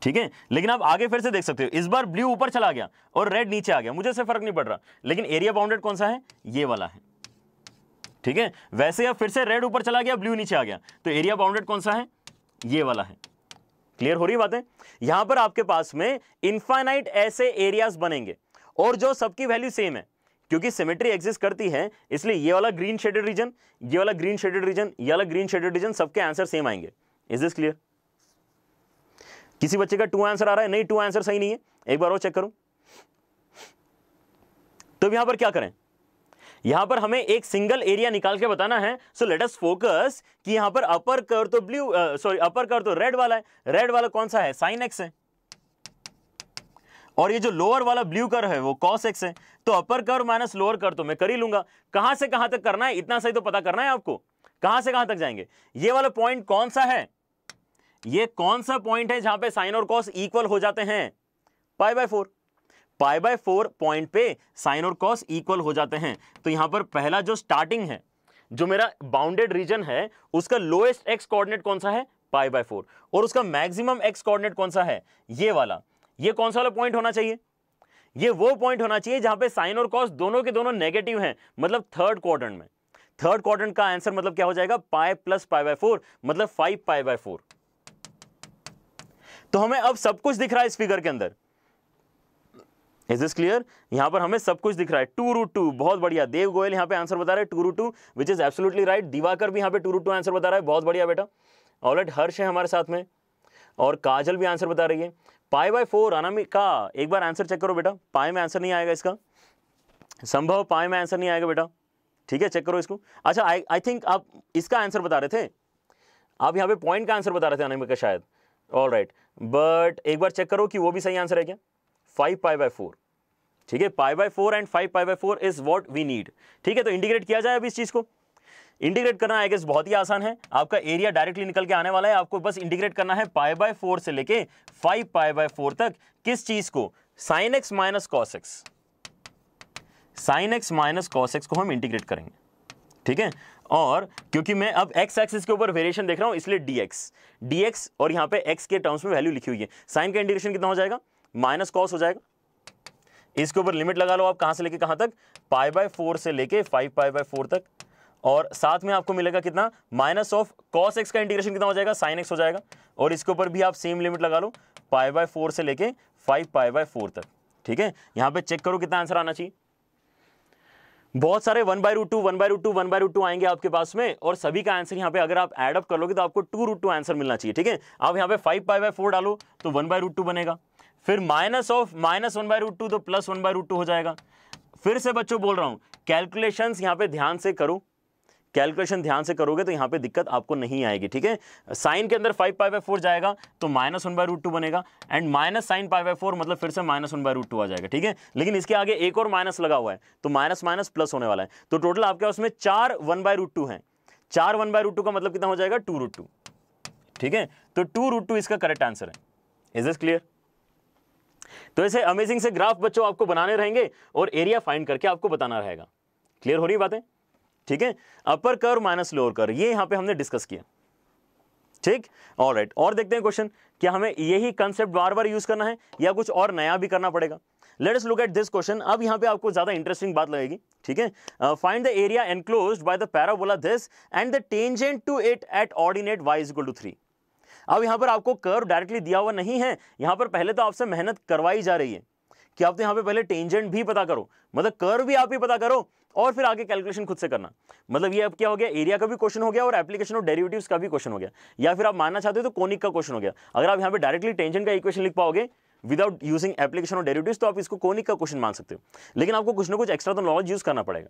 ठीक है। लेकिन आप आगे फिर से देख सकते हो, इस बार ब्लू ऊपर चला गया और रेड नीचे आ गया, मुझे इससे फर्क नहीं पड़ रहा, लेकिन एरिया बाउंडेड कौन सा है, ये वाला है, ठीक है। वैसे अब फिर से रेड ऊपर चला गया, ब्लू नीचे आ गया, तो एरिया बाउंडेड कौन सा है, ये वाला है। क्लियर हो रही बातें। यहां पर आपके पास में इनफाइनाइट ऐसे एरियाज बनेंगे और जो सबकी वैल्यू सेम है, क्योंकि सिमेट्री एग्जिस्ट करती है, इसलिए ये वाला ग्रीन शेडेड रीजन, ये वाला ग्रीन शेडेड रीजन, ये वाला ग्रीन शेडेड रीजन, सबके आंसर सेम आएंगे। Is this clear. किसी बच्चे का 2 आंसर आ रहा है, नहीं 2 आंसर सही नहीं है, एक बार और चेक करो। तो यहां पर क्या करें, यहां पर हमें एक सिंगल एरिया निकाल के बताना है। सो लेट अस फोकस कि यहां पर अपर कर्व तो ब्लू सॉरी अपर कर्व तो रेड वाला है, रेड वाला कौन सा है, sin x है, और ये जो लोअर वाला ब्लू कर्व है वो cos x है। तो अपर कर्व माइनस लोअर कर्व तो मैं कर ही लूंगा, कहां से कहां तक करना है, इतना सही तो पता करना है आपको, कहां से कहां तक जाएंगे। ये वाला पॉइंट कौन सा है, ये कौन सा पॉइंट है जहां पे साइन और कॉस इक्वल हो जाते हैं, π/4, π/4 पॉइंट पे साइन और कॉस इक्वल हो जाते हैं। तो यहां पर पहला जो स्टार्टिंग है, जो मेरा बाउंडेड रीजन है, उसका लोएस्ट एक्स कोऑर्डिनेट कौन सा है, π/4, और उसका मैक्सिमम एक्स कोऑर्डिनेट कौन सा है, ये वाला। ये कौन सा वाला पॉइंट होना चाहिए, ये वो पॉइंट होना चाहिए जहां पे साइन और कॉस दोनों के दोनों नेगेटिव हैं, मतलब थर्ड क्वाड्रेंट में। थर्ड क्वाड्रेंट का आंसर मतलब क्या हो जाएगा, पाई प्लस π/4, मतलब 5π/4। तो हमें अब सब कुछ दिख रहा है इस फिगर के अंदर। Is this clear. यहां पर हमें सब कुछ दिख रहा है, 2√2। बहुत बढ़िया, देव गोयल यहां पे आंसर बता रहे हैं 2√2, which is absolutely right. Diwakar भी यहां पे 2√2 आंसर बता रहा है, बहुत बढ़िया बेटा। ऑलराइट, हर्ष है हमारे साथ में, और काजल भी आंसर बता रही है। π/4 अनामिका, एक बार आंसर चेक करो बेटा, पाई में आंसर नहीं आएगा इसका, संभव पाई में आंसर नहीं आएगा बेटा, ठीक है, चेक करो इसको। अच्छा, आई थिंक आप इसका आंसर बता रहे थे, आप यहाँ पे पॉइंट का आंसर बता रहे थे अनामिका शायद। ऑलराइट, बट एक बार चेक करो कि वो भी सही आंसर है क्या, 5π/4, ठीक है। π/4 and 5π/4 is what we need, ठीक है। तो इंटीग्रेट किया जाए अभी इस चीज को। इंटीग्रेट करना आई गेस बहुत ही आसान है, आपका एरिया डायरेक्टली निकल के आने वाला है, आपको बस इंटीग्रेट करना है π/4 से लेके 5π/4 तक। किस चीज को, sin x minus cos x, sin x minus cos x को हम इंटीग्रेट करेंगे, ठीक है। और क्योंकि मैं अब x एक्सिस के ऊपर वेरिएशन देख रहा हूं, इसलिए dx, और यहां पे x के टर्म्स में वैल्यू लिखी हुई है। साइन का इंटीग्रेशन कितना हो जाएगा, माइनस cos हो जाएगा। इसके ऊपर लिमिट लगा लो आप, कहां से लेके कहां तक, π/4 से लेके 5π/4 तक, और साथ में आपको मिलेगा कितना, माइनस ऑफ cos x का इंटीग्रेशन कितना हो जाएगा, sin x हो जाएगा। और इसके ऊपर भी आप सेम लिमिट लगा लो, π/4 से लेके 5π/4 तक, ठीक है। यहां पे चेक करो कितना आंसर आना चाहिए। बहुत सारे 1/√2 1/√2 1/√2 आएंगे आपके पास में, और सभी का आंसर यहाँ पे अगर आप ऐड अप कर लोगे तो आपको 2√2 आंसर मिलना चाहिए, ठीक है। आप यहाँ पे 5π/4 डालो तो 1/√2 बनेगा, फिर माइनस ऑफ माइनस 1/√2 तो प्लस 1/√2 हो जाएगा। फिर से बच्चों बोल रहा हूं, कैलकुलेशंस यहाँ पे ध्यान से करो, कैलकुलेशन ध्यान से करोगे तो यहाँ पे दिक्कत आपको नहीं आएगी, ठीक है। साइन के अंदर 5π/4 जाएगा तो -1/√2 बनेगा, एंड माइनस साइन π/4 मतलब फिर से -1/√2 आ जाएगा, ठीक है। लेकिन इसके आगे एक और माइनस लगा हुआ है तो माइनस माइनस प्लस होने वाला है, तो टोटल आपके उसमें 4 1/√2 है। 4 1/√2 का मतलब कितना हो जाएगा 2√2, ठीक है। तो 2√2 इसका करेक्ट आंसर है। Is this clear? तो ऐसे अमेजिंग से ग्राफ बच्चों आपको बनाने रहेंगे और एरिया फाइंड करके आपको बताना रहेगा। क्लियर हो रही बातें? ठीक है। अपर कर्व माइनस लोअर कर्व, ये यहां पे हमने डिस्कस किया, ठीक। ऑलराइट, और देखते हैं क्वेश्चन, क्या हमें यही कंसेप्ट बार बार यूज करना है या कुछ और नया भी करना पड़ेगा? Let us look at this question. अब यहां पे आपको ज्यादा इंटरेस्टिंग बात लगेगी, ठीक है। Find the area enclosed by the parabola this and the tangent to it at ordinate y = 3। अब यहां पर आपको कर्व डायरेक्टली दिया हुआ नहीं है, यहां पर पहले तो आपसे मेहनत करवाई जा रही है कि आप तो यहां पे पहले टेंजेंट भी पता करो, मतलब कर्व भी आप ही पता करो और फिर आगे कैलकुलेशन खुद से करना। मतलब ये अब क्या हो गया, एरिया का भी क्वेश्चन हो गया और एप्लीकेशन ऑफ डेरिवेटिव्स का भी क्वेश्चन हो गया, या फिर आप मानना चाहते हो तो कोनिक का क्वेश्चन हो गया। अगर आप यहां पे डायरेक्टली टेंजेंट का इक्वेशन लिख पाओगे without using application of derivatives तो आप इसको कोनिक का क्वेश्चन मान सकते हो, लेकिन आपको कुछ ना कुछ एक्स्ट्रा तो नॉलेज यूज करना पड़ेगा,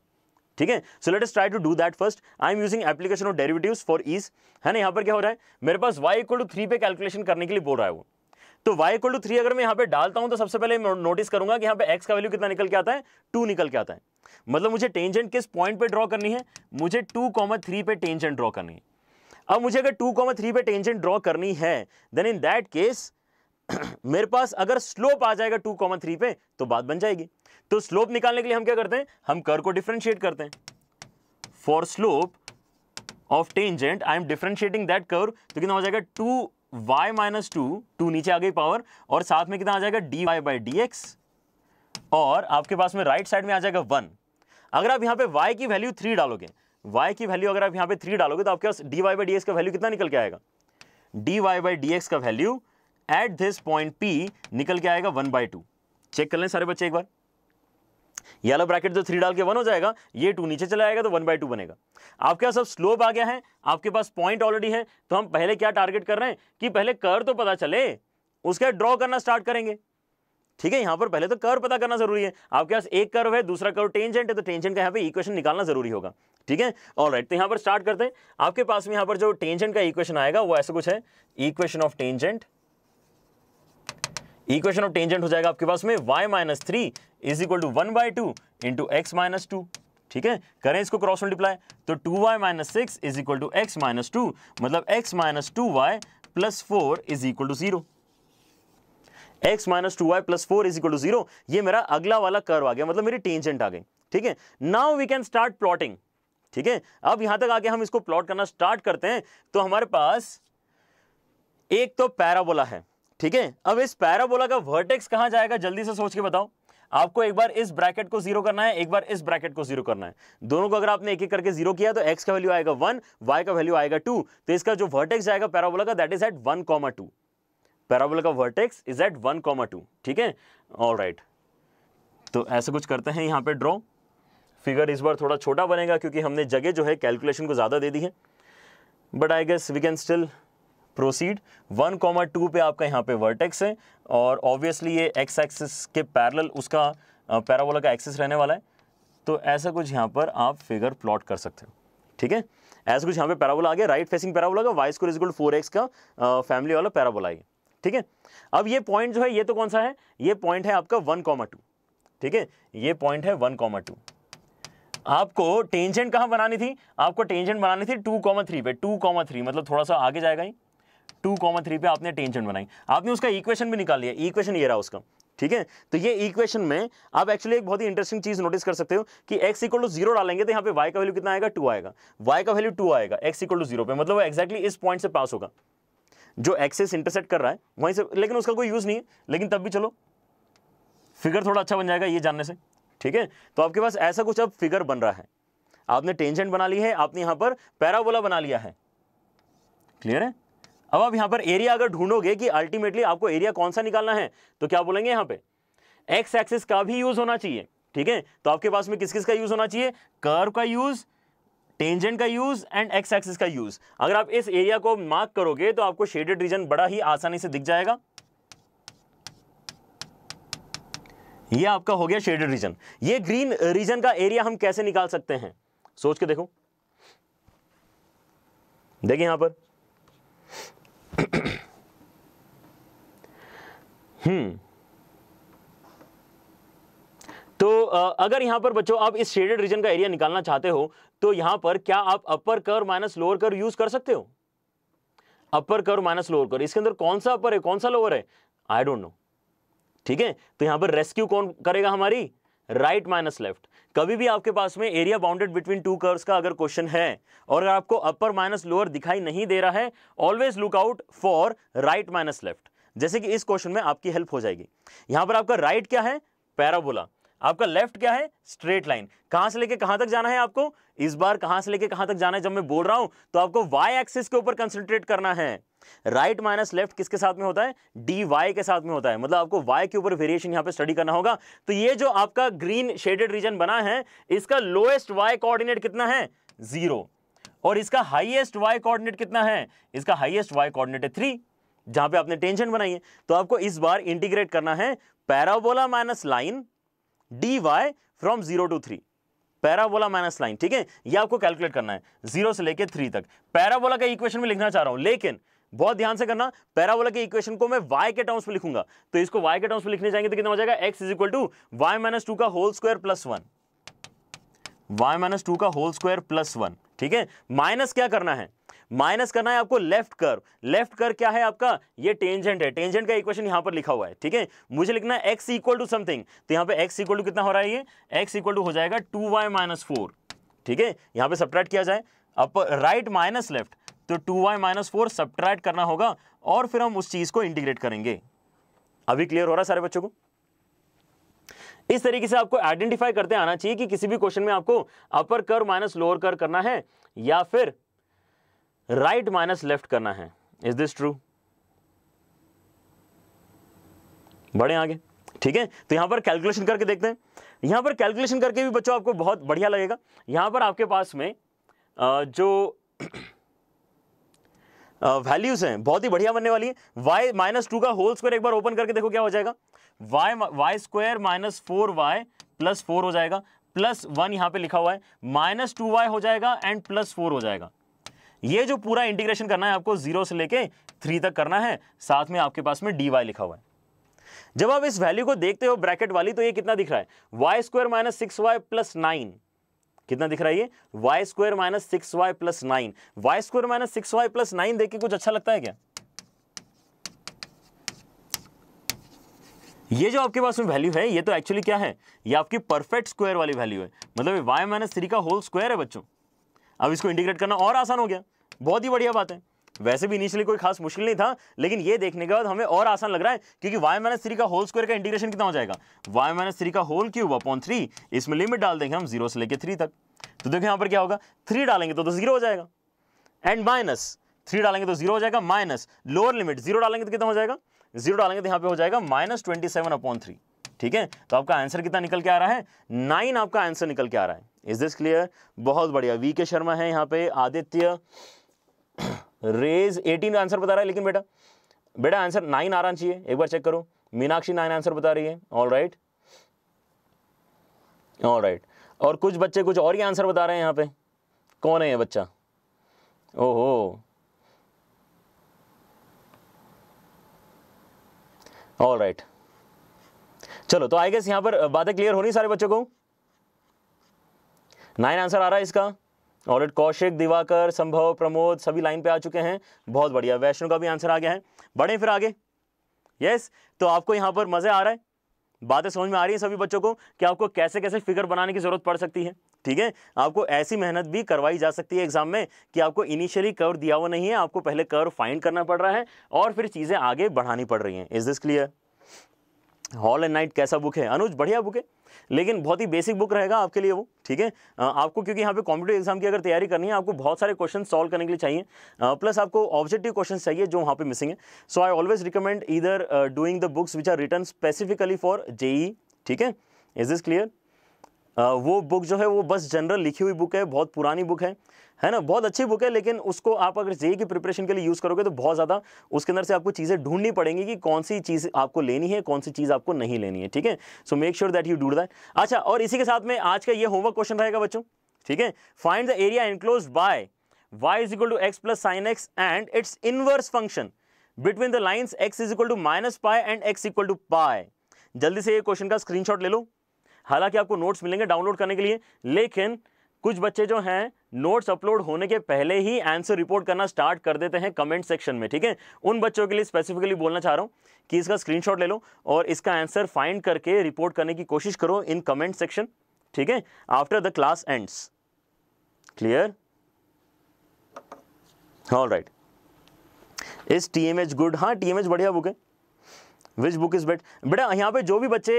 ठीक है। So let us try to do that first. I am using application of derivatives for ease, है ना। यहां पर क्या हो रहा है, मेरे पास y = 3 पे कैलकुलेशन करने के लिए बोल रहा है वो, तो y = 3 अगर मैं यहां पे डालता हूं तो सबसे पहले नोटिस करूंगा कि यहां पे x का वैल्यू कितना निकल के आता है, 2 निकल के आता है। मतलब मुझे टेंजेंट किस पॉइंट पे ड्रॉ करनी है, मुझे 2,3 पे टेंजेंट ड्रॉ करनी है। अब मुझे अगर 2,3 पे टेंजेंट ड्रॉ करनी है देन इन दैट केस मेरे पास अगर स्लोप आ जाएगा 2,3 पे तो बात बन जाएगी। तो स्लोप निकालने के लिए हम क्या करते हैं, हम कर्व को डिफरेंशिएट करते हैं। For slope of tangent I am differentiating that curve, तो कितना हो जाएगा 2y - 2 नीचे आ गई पावर, और साथ में कितना आ जाएगा dy/dx, और आपके पास में राइट साइड में आ जाएगा 1। अगर आप यहां पे y की वैल्यू 3 डालोगे, y की वैल्यू अगर आप यहां पे 3 डालोगे तो आपके पास dy/dx का वैल्यू कितना निकल के आएगा, dy/dx का value at this point P निकल के आएगा 1/2। चेक कर लें सारे बच्चे एक बार, ये वाला ब्रैकेट जो 3 डाल के 1 हो जाएगा, ये 2 नीचे चला आएगा तो 1/2 बनेगा। आपके पास अब स्लोप आ गया है, आपके पास पॉइंट ऑलरेडी है, तो हम पहले क्या टारगेट कर रहे हैं कि पहले कर्व तो पता चले, उसके ड्रॉ करना स्टार्ट करेंगे, ठीक है। यहां पर पहले तो कर्व पता करना जरूरी है। आपके पास एक कर्व है, दूसरा कर्व टेंजेंट है, तो टेंजेंट का यहां पे इक्वेशन निकालना जरूरी होगा, ठीक है। ऑलराइट, तो यहां पर स्टार्ट करते हैं। आपके पास में यहां पर जो टेंजेंट का इक्वेशन आएगा वो ऐसा कुछ है, इक्वेशन ऑफ टेंजेंट हो जाएगा आपके पास में y - 3 = 1/2 × x - 2, ठीक है। करें इसको क्रॉस मल्टीप्लाई, तो 2y - 6 = x - 2, मतलब x - 2y + 4 = 0। x - 2y + 4 = 0, ये मेरा अगला वाला कर्व आ गया, मतलब मेरी टेंजेंट आ गई, ठीक है। Now we can start plotting, ठीक है। अब यहां तक आके हम इसको प्लॉट करना स्टार्ट करते हैं। तो हमारे पास एक तो पैराबोला है, ठीक है। अब इस पैराबोला का वर्टेक्स कहां जाएगा, जल्दी से सोच के बताओ। आपको एक बार इस ब्रैकेट को 0 करना है, एक बार इस ब्रैकेट को 0 करना है। दोनों को अगर आपने एक एक करके 0 किया तो x का वैल्यू आएगा 1, y का वैल्यू आएगा 2, तो इसका जो वर्टेक्स जाएगा पैराबोला का दैट इज एट 1,2। पैराबोला का वर्टेक्स इज एट 1,2, ठीक है। ऑलराइट, तो ऐसा कुछ करते हैं यहां पे ड्रॉ। फिगर इस बार थोड़ा छोटा बनेगा क्योंकि हमने जगह जो है कैलकुलेशन को ज्यादा दे दी है, but I guess we can still proceed. 1,2 पे आपका यहाँ पे वर्टेक्स है, और ऑब्वियसली ये x एक्सिस के पैरेलल उसका पैराबोला का एक्सिस रहने वाला है। तो ऐसा कुछ यहाँ पर आप फिगर प्लॉट कर सकते हो, ठीक है। ऐसा कुछ यहाँ पे पैराबोला आ गया, राइट फेसिंग पैराबोला का, y = 4x का फैमिली वाला पैराबोला है, ठीक है। अब ये पॉइंट जो है ये तो कौन सा है, ये पॉइंट है आपका 1,2, ठीक है। ये पॉइंट है 1,2। आपको टेंजेंट कहाँ बनानी थी, आपको टेंजेंट बनानी थी 2,3 पे। 2,3 मतलब थोड़ा सा आगे जाएगा ही, 2,3 पे आपने टेंजेंट बनाई, आपने उसका इक्वेशन भी निकाल लिया। इक्वेशन ये रहा उसका, ठीक है। तो ये इक्वेशन में आप एक्चुअली एक बहुत ही इंटरेस्टिंग चीज नोटिस कर सकते हो कि x = 0 डालेंगे तो यहाँ पे y का वैल्यू कितना आएगा, 2 आएगा। y का वैल्यू 2 आएगा x = 0 पे, मतलब वो एक्जैक्टली इस पॉइंट से पास होगा जो एक्सिस इंटरसेक्ट कर रहा है वहीं से, लेकिन उसका कोई यूज नहीं है, लेकिन तब भी चलो फिगर थोड़ा अच्छा बन जाएगा ये जानने से, ठीक है। तो आपके पास ऐसा कुछ अब फिगर बन रहा है, आपने टेंजेंट बना ली है, आपने यहां पर पैराबोला बना लिया है, क्लियर है। अब आप यहां पर एरिया अगर ढूंढोगे कि अल्टीमेटली आपको एरिया कौन सा निकालना है, तो क्या बोलेंगे, यहां पे एक्स एक्सिस का भी यूज होना चाहिए, ठीक है। तो आपके पास में किस किस का यूज होना चाहिए, कर्व का यूज, टेंजेंट का यूज एंड एक्स एक्सिस का यूज। अगर आप इस एरिया को मार्क करोगे तो आपको शेडेड रीजन बड़ा ही आसानी से दिख जाएगा। ये आपका हो गया शेडेड रीजन। ये ग्रीन रीजन का एरिया हम कैसे निकाल सकते हैं, सोच के देखो। देखिए यहां पर तो अगर यहां पर बच्चों आप इस शेडेड रीजन का एरिया निकालना चाहते हो तो यहां पर क्या आप अपर curve minus lower curve use कर सकते हो? अपर कर्व माइनस लोअर कर्व, इसके अंदर कौन सा अपर है कौन सा लोअर है, आई डोंट नो। ठीक है, तो यहां पर रेस्क्यू कौन करेगा, हमारी राइट माइनस लेफ्ट। कभी भी आपके पास में area bounded between two curves का अगर क्वेश्चन है और अगर आपको अपर माइनस लोअर दिखाई नहीं दे रहा है, always look out for right minus left. जैसे कि इस क्वेश्चन में आपकी हेल्प हो जाएगी। यहां पर आपका राइट क्या है, पैराबोला, आपका लेफ्ट क्या है, स्ट्रेट लाइन। कहां से लेके कहां तक जाना है आपको, इस बार कहां से लेके कहां तक जाना है जब मैं बोल रहा हूं तो आपको वाई एक्सिस के ऊपर कंसंट्रेट करना है। राइट माइनस लेफ्ट किसके साथ में होता है, डी वाई के साथ में होता है, मतलब आपको वाई के ऊपर वेरिएशन यहां पे स्टडी करना होगा। तो ये जो आपका ग्रीन शेडेड रीजन बना है, इसका लोएस्ट वाई कोऑर्डिनेट कितना है, 0, और इसका हाईएस्ट वाई कोऑर्डिनेट कितना है, इसका हाईएस्ट वाई कोऑर्डिनेट है 3, जहां पे आपने टेंजेंट बनाई है। तो आपको इस बार इंटीग्रेट करना है parabola minus line dy from 0 to 3, parabola minus line. ठीक है, ये आपको कैलकुलेट करना है 0 से लेके 3 तक। पैराबोला का इक्वेशन में लिखना चाह रहा हूं, लेकिन बहुत ध्यान से करना, पैराबोला के इक्वेशन को मैं y के टर्म्स में लिखूंगा, तो इसको y के टर्म्स में लिखने जाएंगे तो कितना हो जाएगा, x is equal to y minus 2 का whole square plus 1, y minus 2 का होल स्क्वायर प्लस 1। ठीक है, माइनस क्या करना है, माइनस करना है आपको लेफ्ट कर्व। लेफ्ट कर्व क्या है आपका, ये टेंजेंट है, टेंजेंट का इक्वेशन यहां पर लिखा हुआ है। ठीक है, मुझे लिखना है x इक्वल टू समथिंग, तो यहां पे x इक्वल टू कितना हो रहा है, ये x इक्वल टू हो जाएगा 2y माइनस 4। ठीक है, यहां पे सब्ट्रैक्ट किया जाए, अब राइट माइनस लेफ्ट, तो 2y माइनस 4 सब्ट्रैक्ट करना होगा और फिर हम उस चीज को इंटीग्रेट करेंगे। अभी क्लियर हो रहा है सारे बच्चों को? इस तरीके से आपको आइडेंटिफाई करते आना चाहिए कि किसी भी क्वेश्चन में आपको अपर कर्व माइनस लोअर कर्व करना है या फिर राइट माइनस लेफ्ट करना है। Is this true? बढ़े आगे। ठीक है, तो यहां पर कैलकुलेशन करके देखते हैं। यहां पर कैलकुलेशन करके भी बच्चों आपको बहुत बढ़िया लगेगा। यहां पर आपके पास में जो वैल्यूज हैं बहुत ही बढ़िया बनने वाली है। y माइनस 2 का होल स्क्वायर एक बार ओपन करके देखो क्या हो जाएगा, y square minus 4y plus 4 हो जाएगा, प्लस 1 यहां पे लिखा हुआ है, माइनस 2y हो जाएगा एंड प्लस 4 हो जाएगा। ये जो पूरा इंटीग्रेशन करना है आपको 0 से लेके 3 तक करना है, साथ में आपके पास में dy लिखा हुआ है। जब आप इस वैल्यू को देखते हो ब्रैकेट वाली, तो ये कितना दिख रहा है, y square minus 6y plus 9, कितना दिख रहा है ये, y square minus 6y plus 9। y square minus 6y plus 9 देख के कुछ अच्छा लगता है क्या? ये जो आपके पास में वैल्यू है, ये तो एक्चुअली क्या है, ये आपकी परफेक्ट स्क्वायर वाली वैल्यू है, मतलब y माइनस 3 का होल स्क्वायर है बच्चों। अब इसको इंटीग्रेट करना और आसान हो गया, बहुत ही बढ़िया बात है। वैसे भी इनिशियली कोई खास मुश्किल नहीं था, लेकिन ये देखने के बाद हमें और आसान लग रहा है, क्योंकि y माइनस 3 का होल स्क्वायर का इंटीग्रेशन कितना हो जाएगा, y माइनस 3 का होल क्यूब अपॉन 3, इसमें लिमिट डाल देंगे हम 0 से लेके 3 तक। तो देखो यहां पर क्या होगा, 3 डालेंगे तो 0 हो जाएगा, एंड माइनस 3 डालेंगे तो 0 हो जाएगा, माइनस लोअर लिमिट 0 डालेंगे तो कितना हो जाएगा, 0 डालेंगे तो यहां पे हो जाएगा माइनस 27 अपॉन 3। ठीक है, तो आपका आंसर कितना निकल के आ रहा है, 9 आपका आंसर निकल के आ रहा है। Is this clear? बहुत बढ़िया। वी के शर्मा है यहाँ पे, आदित्य रेज 18 आंसर बता रहा है, लेकिन बेटा आंसर 9 आना चाहिए, एक बार चेक करो। मीनाक्षी 9 आंसर बता रही है, ऑल राइट। और कुछ बच्चे कुछ और ही आंसर बता रहे हैं यहाँ पे। कौन है ये बच्चा? ओहो, ऑल राइट, चलो तो आई गेस यहां पर बातें क्लियर होनी सारे बच्चों को। 9 आंसर आ रहा है इसका। ऑलराइट, कौशिक, दिवाकर, संभव, प्रमोद सभी लाइन पे आ चुके हैं, बहुत बढ़िया। वैष्णु का भी आंसर आ गया है। बढ़े फिर आगे। यस, तो आपको यहां पर मजे आ रहा है, बातें समझ में आ रही है सभी बच्चों को कि आपको कैसे कैसे फिगर बनाने की जरूरत पड़ सकती है। ठीक है, आपको ऐसी मेहनत भी करवाई जा सकती है एग्जाम में कि आपको इनिशियली कर्व दिया हुआ नहीं है, आपको पहले कर्व फाइंड करना पड़ रहा है और फिर चीजें आगे बढ़ानी पड़ रही हैं। Is this clear? Hall and night कैसा बुक है अनुज? बढ़िया बुक है, लेकिन बहुत ही बेसिक बुक रहेगा आपके लिए वो। ठीक है, आपको क्योंकि यहाँ पे कॉम्पिटिटिव एग्जाम की अगर तैयारी करनी है, आपको बहुत सारे क्वेश्चन सॉल्व करने के लिए चाहिए, प्लस आपको ऑब्जेक्टिव क्वेश्चन चाहिए जो वहाँ पे मिसिंग है। So I always recommend either doing the books which are written specifically for JEE. ठीक है, इज दिस क्लियर? वो बुक जो है वो बस जनरल लिखी हुई बुक है, बहुत पुरानी बुक है ना, बहुत अच्छी बुक है, लेकिन उसको आप अगर जेई की प्रिपरेशन के लिए यूज़ करोगे तो बहुत ज़्यादा उसके अंदर से आपको चीज़ें ढूंढनी पड़ेंगी कि कौन सी चीज़ आपको लेनी है, कौन सी चीज़ आपको नहीं लेनी है। ठीक है, सो make sure that you do that. अच्छा, और इसी के साथ में आज का ये होमवर्क क्वेश्चन रहेगा बच्चों। ठीक है, find the area enclosed bye y is equal to x plus sin x and its inverse function between the lines x is equal to minus pi and x equal to pi। जल्दी से ये question का screenshot ले लो। हालांकि आपको notes मिलेंगे download करने के लिए, लेकिन कुछ बच्चे जो हैं नोट्स अपलोड होने के पहले ही आंसर रिपोर्ट करना स्टार्ट कर देते हैं कमेंट सेक्शन में, ठीक है। उन बच्चों के लिए स्पेसिफिकली बोलना चाह रहा हूं कि इसका स्क्रीनशॉट ले लो और इसका आंसर फाइंड करके रिपोर्ट करने की कोशिश करो इन कमेंट सेक्शन, ठीक है, after the class ends. Clear? Alright. Is TMH good? हाँ, TMH बढ़िया बुक है। विच बुक इज बेट? बेटा यहाँ पे जो भी बच्चे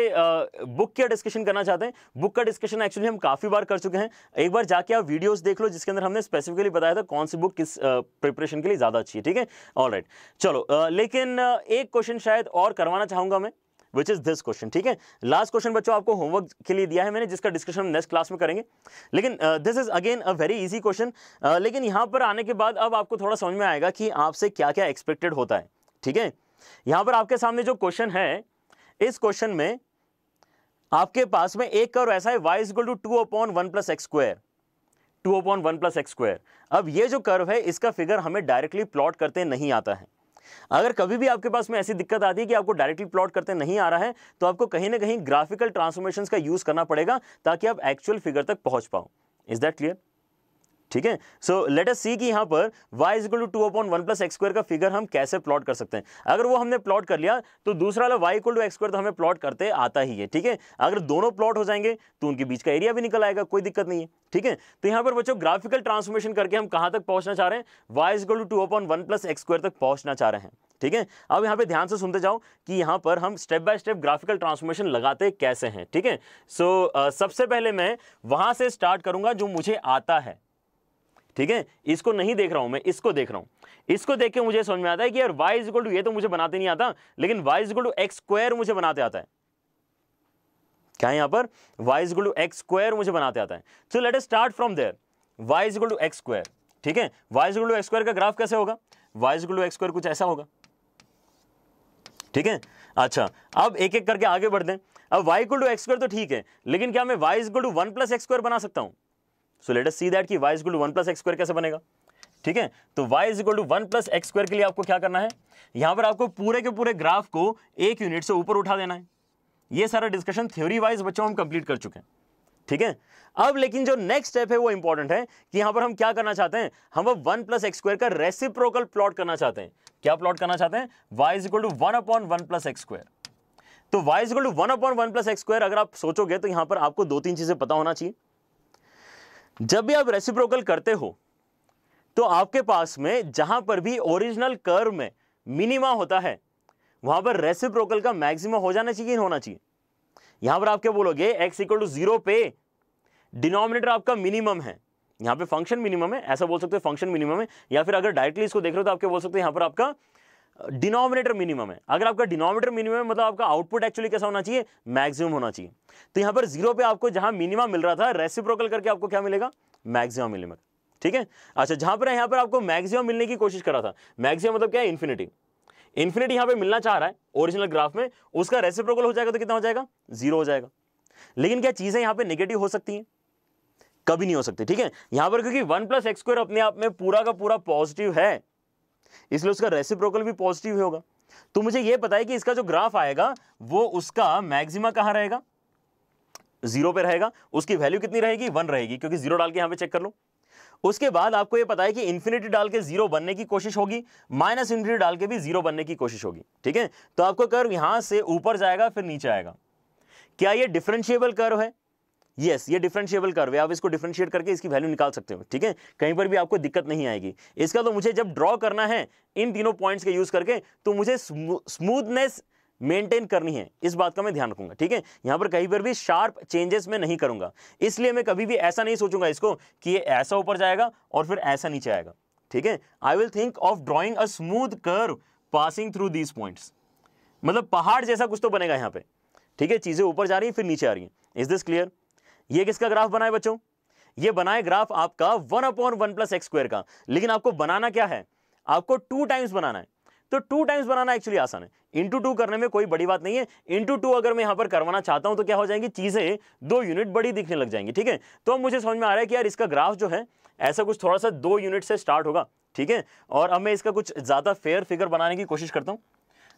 बुक का डिस्कशन करना चाहते हैं, बुक का डिस्कशन एक्चुअली हम काफ़ी बार कर चुके हैं। एक बार जाके आप वीडियोस देख लो जिसके अंदर हमने स्पेसिफिकली बताया था कौन सी बुक किस प्रिपरेशन के लिए ज़्यादा अच्छी है, ठीक है। ऑलराइट, चलो लेकिन एक क्वेश्चन शायद और करवाना चाहूँगा मैं, विच इज दिस क्वेश्चन, ठीक है। लास्ट क्वेश्चन बच्चों आपको होमवर्क के लिए दिया है मैंने, जिसका डिस्कशन हम नेक्स्ट क्लास में करेंगे। लेकिन this is again a very easy question. लेकिन यहाँ पर आने के बाद अब आपको थोड़ा समझ में आएगा कि आपसे क्या क्या एक्सपेक्टेड होता है, ठीक है। यहां पर आपके सामने जो क्वेश्चन है, इस क्वेश्चन में आपके पास में एक कर्व ऐसा है y is equal to 2/1 plus x square, 2/1 plus x square. अब ये जो कर्व है इसका फिगर हमें डायरेक्टली प्लॉट करते नहीं आता है। अगर कभी भी आपके पास में ऐसी दिक्कत आती है कि आपको डायरेक्टली प्लॉट करते नहीं आ रहा है, तो आपको कहीं ना कहीं ग्राफिकल ट्रांसफॉर्मेशंस का यूज करना पड़ेगा ताकि आप एक्चुअल फिगर तक पहुंच पाओ। Is that clear? ठीक है। सो लेट अस सी कि यहां पर y is equal to 2/1 plus x square का फिगर हम कैसे प्लॉट कर सकते हैं। अगर वो हमने प्लॉट कर लिया तो दूसरा वाला y equal to x square तो हमें प्लॉट करते आता ही है, ठीक है। अगर दोनों प्लॉट हो जाएंगे तो उनके बीच का एरिया भी निकल आएगा, कोई दिक्कत नहीं है, ठीक है। तो यहां पर बच्चों ग्राफिकल ट्रांसफॉर्मेशन करके हम कहां तक पहुंचना चाह रहे हैं, y is equal to 2/1 plus x square तक पहुंचना चाह रहे हैं, ठीक है। अब यहां पे ध्यान से सुनते जाओ कि यहां पर हम step by step graphical transformation लगाते कैसे हैं, ठीक है। सो सबसे पहले मैं वहां से स्टार्ट करूंगा जो मुझे आता है, ठीक है। इसको नहीं देख रहा हूं मैं, इसको देख रहा हूं। इसको देख के मुझे समझ में आता है कि यार y इज इक्वल टू, ये तो मुझे बनाते नहीं आता, लेकिन y is equal to x square मुझे बनाते आता है। क्या है यहां पर? y is equal to x square मुझे बनाते आता है। So let us start from there. y is equal to x square, ठीक है। y is equal to x square का ग्राफ कैसे होगा? y is equal to x square कुछ ऐसा होगा, ठीक है। अच्छा, अब एक एक करके आगे बढ़ते हैं। अब y equal to x square तो ठीक है, लेकिन क्या मैं y is equal to 1 plus x square बना सकता हूं? So let us see that कि y is equal to 1 plus x square कैसे बनेगा, ठीक है। तो y is equal to 1 plus x square के लिए आपको क्या करना है, यहां पर आपको पूरे के पूरे ग्राफ को एक यूनिट से ऊपर उठा देना है। ये सारा डिस्कशन थ्योरी वाइज बच्चों हम कंप्लीट कर चुके हैं, ठीक है। अब लेकिन जो नेक्स्ट स्टेप है वो इंपॉर्टेंट है कि यहां पर हम क्या करना चाहते हैं, हम अब 1 प्लस एक्स स्क्वायर का रेसिप्रोकल प्लॉट करना चाहते हैं। क्या प्लॉट करना चाहते हैं? y is equal to 1/1 plus x square. तो y is equal to 1/1 plus x square अगर आप सोचोगे तो यहां पर आपको दो तीन चीजें पता होना चाहिए। जब भी आप रेसिप्रोकल करते हो तो आपके पास में जहां पर भी ओरिजिनल कर्व में मिनिमा होता है वहां पर रेसिप्रोकल का मैक्सिमा हो जाना चाहिए, होना चाहिए। यहां पर आप क्या बोलोगे, x इक्वल टू 0 पे डिनोमिनेटर आपका मिनिमम है, यहां पे फंक्शन मिनिमम है, ऐसा बोल सकते हो फंक्शन मिनिमम है। या फिर अगर डायरेक्टली इसको देख रहे हो तो आप क्या बोल सकते हो, यहां पर आपका डिनोमिनेटर मिनिमम है। अगर आपका डिनोमिनेटर मिनिमम है मतलब आपका आउटपुट एक्चुअली कैसा होना चाहिए, मैक्सिमम होना चाहिए। तो यहां पर 0 पे आपको जहां मिनिमा मिल रहा था, रेसिप्रोकल करके आपको क्या मिलेगा, मैक्सिमम मिलेगा, ठीक है। अच्छा, जहां पर यहां पर आपको मैक्सिमम मिलने की कोशिश कर रहा था, मैक्सिमम मतलब क्या है, इन्फिनिटी। इन्फिनिटी यहां पे मिलना चाह रहा है ओरिजिनल ग्राफ में, उसका रेसिप्रोकल हो जाएगा तो कितना हो जाएगा, 0 हो जाएगा। लेकिन क्या चीजें यहां पे नेगेटिव हो सकती हैं? कभी नहीं हो सकती, ठीक है। यहां पर क्योंकि 1 प्लस एक्स स्क्वायर अपने आप में पूरा का पूरा पॉजिटिव है, इसलिए उसका रेसिप्रोकल भी पॉजिटिव ही होगा। तो मुझे यह पता है कि इसका जो ग्राफ आएगा वो उसका मैक्सिमा कहां रहेगा, 0 पे रहेगा। उसकी वैल्यू कितनी रहेगी, 1 रहेगी, क्योंकि 0 डाल के यहां पे चेक कर लो। उसके बाद आपको यह पता है कि इंफिनिटी डाल के 0 बनने की कोशिश होगी, माइनस इंफिनिटी डाल के भी 0 बनने की कोशिश होगी, ठीक है। तो आपको कर्व यहां से ऊपर जाएगा फिर नीचे आएगा। क्या ये डिफरेंशिएबल कर्व है? यस, ये डिफरेंशिएबल कर्व है। आप इसको डिफरेंशिएट करके इसकी वैल्यू निकाल सकते हो, ठीक है। कहीं पर भी आपको दिक्कत नहीं आएगी इसका। तो मुझे जब ड्रॉ करना है इन तीनों पॉइंट्स के यूज करके, तो मुझे स्मूथनेस मेंटेन करनी है, इस बात का मैं ध्यान रखूंगा, ठीक है। यहां पर कहीं पर भी शार्प चेंजेस में नहीं करूंगा, इसलिए मैं कभी भी ऐसा नहीं सोचूंगा इसको कि ये ऐसा ऊपर जाएगा और फिर ऐसा नीचे आएगा, ठीक है। I will think of drawing a smooth curve passing through these points, मतलब पहाड़ जैसा कुछ तो बनेगा यहां पे, ठीक है। चीजें ऊपर जा रही हैं फिर नीचे आ रही हैं। Is this clear? ये किसका ग्राफ बना है बच्चों? ये बना है ग्राफ आपका 1/1 प्लस एक्स स्क्वायर का। लेकिन आपको बनाना क्या है, आपको 2 टाइम्स बनाना है। तो 2 टाइम्स बनाना एक्चुअली आसान है, इंटू 2 करने में कोई बड़ी बात नहीं है। इंटू 2 अगर मैं यहां पर करवाना चाहता हूं तो क्या हो जाएंगी, चीजें 2 यूनिट बड़ी दिखने लग जाएंगी, ठीक है। तो अब मुझे समझ में आ रहा है कि यार इसका ग्राफ जो है ऐसा कुछ थोड़ा सा 2 यूनिट से स्टार्ट होगा, ठीक है। और अब मैं इसका कुछ ज़्यादा फेयर फिगर बनाने की कोशिश करता हूँ।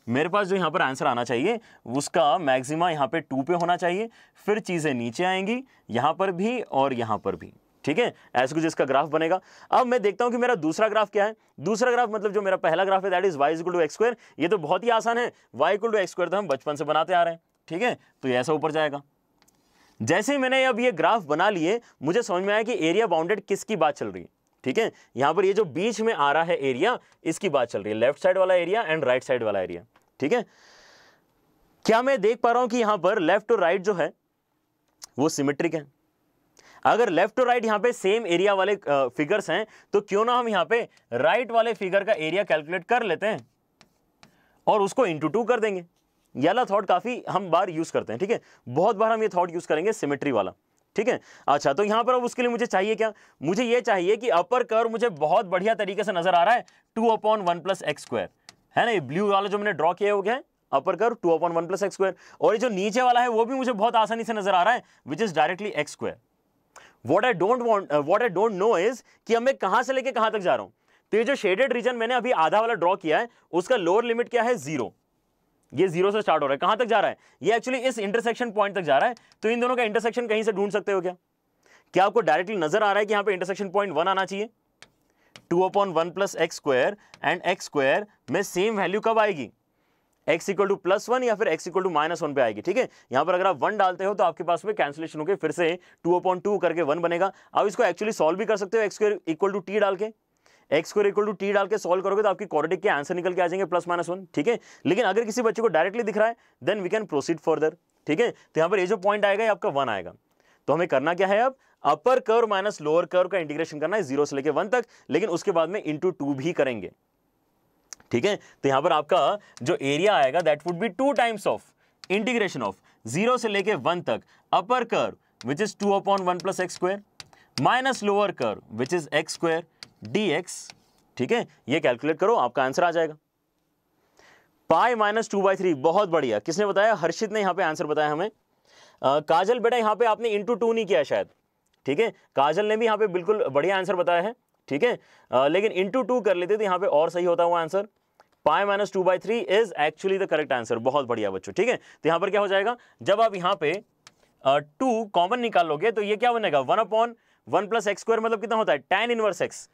मेरे पास जो यहाँ पर आंसर आना चाहिए उसका मैक्सिमा यहाँ पे 2 पे होना चाहिए, फिर चीज़ें नीचे आएंगी यहाँ पर भी और यहाँ पर भी, ठीक है। ऐसे कुछ इसका ग्राफ बनेगा। अब मैं देखता हूं कि मेरा दूसरा ग्राफ क्या है। दूसरा ग्राफ मतलब जो मेरा पहला ग्राफ है that is y equal to x square. ये तो बहुत ही आसान है, y equal to x square तो हम बचपन से बनाते आ रहे हैं, ठीक है। तो ये ऐसा ऊपर जाएगा। जैसे ही मैंने अब ये ग्राफ बना लिए, मुझे समझ में आया कि एरिया बाउंडेड किसकी बात चल रही है, ठीक है। यहां पर ये जो बीच में आ रहा है एरिया, इसकी बात चल रही है, लेफ्ट साइड वाला एरिया एंड राइट साइड वाला एरिया, ठीक है। क्या मैं देख पा रहा हूं कि यहां पर लेफ्ट और राइट जो है वो सिमेट्रिक है? अगर लेफ्ट और राइट यहां पे सेम एरिया वाले फिगर्स हैं, तो क्यों ना हम यहां पे राइट वाले फिगर का एरिया कैलकुलेट कर लेते हैं और उसको इंटू 2 कर देंगे। ये वाला थॉट काफी हम बार यूज करते हैं, ठीक है। बहुत बार हम ये थॉट यूज करेंगे सिमेट्री वाला, ठीक है। अच्छा, तो यहां पर अब उसके लिए मुझे चाहिए क्या? मुझे ये चाहिए कि अपर कर्व मुझे बहुत बढ़िया तरीके से नजर आ रहा है 2/1 प्लस एक्स स्क्वायर, है ना। ये ब्लू वाला जो मैंने ड्रॉ किया है वो क्या है? Upper curve 2/1 plus x square. और ये जो नीचे वाला है वो भी मुझे बहुत आसानी से नजर आ रहा है, which is directly x square. What I don't know is कि अब मैं कहां से लेके कहां तक जा रहा हूं। तो ये जो शेडेड रीजन मैंने अभी आधा वाला ड्रॉ किया है, उसका लोअर लिमिट क्या है? 0। ये 0 से स्टार्ट हो रहा है, कहां तक जा रहा है? ये एक्चुअली इस इंटरसेक्शन पॉइंट तक जा रहा है। तो इन दोनों का इंटरसेक्शन कहीं से ढूंढ सकते हो क्या? क्या आपको डायरेक्टली नजर आ रहा है कि यहां पे इंटरसेक्शन पॉइंट 1 आना चाहिए? 2/1 plus x square and x square में सेम वैल्यू कब आएगी? x इक्वल टू +1 या फिर x इक्वल टू -1 पे आएगी, ठीक है। यहां पर अगर आप 1 डालते हो तो आपके पास में कैंसिलेशन होकर फिर से 2/2 करके 1 बनेगा। अब इसको एक्चुअली सॉल्व भी कर सकते हो, x² इक्वल टू t डाल के। x² इक्वल टू t डाल के सॉल्व करोगे तो आपकी क्वाड्रेटिक के आंसर निकल के आ जाएंगे +-1, ठीक है। लेकिन अगर किसी बच्चे को डायरेक्टली दिख रहा है then we can proceed further, ठीक है। तो यहां पर ये जो पॉइंट आएगा ये आपका 1 आएगा। तो हमें करना क्या है? अब अपर कर्व माइनस लोअर कर्व का इंटीग्रेशन करना है 0 से लेकर 1 तक, लेकिन उसके बाद में इंटू 2 भी करेंगे, ठीक है। तो यहां पर आपका जो एरिया आएगा that would be 2 times of integration of 0 से लेके 1 तक upper curve which is 2/1 plus x square minus lower curve which is x square dx, ठीक है। ये कैलकुलेट करो, आपका आंसर आ जाएगा पाई माइनस 2/3। बहुत बढ़िया। किसने बताया? हर्षित ने यहां पे आंसर बताया हमें। काजल बेटा यहां पे आपने इंटू 2 नहीं किया शायद, ठीक है। काजल ने भी यहां पे बिल्कुल बढ़िया आंसर बताया है, ठीक है। लेकिन इंटू 2 कर लेते तो यहां पे और सही होता हुआ answer. Pi minus 2/3 is actually the correct answer. बहुत बढ़िया बच्चों, ठीक है। तो यहां पर क्या हो जाएगा? जब आप यहां पे 2 कॉमन निकाल लोगे तो ये क्या बनेगा? 1/1 प्लस एक्स स्क्वायर मतलब कितना होता है? tan inverse x।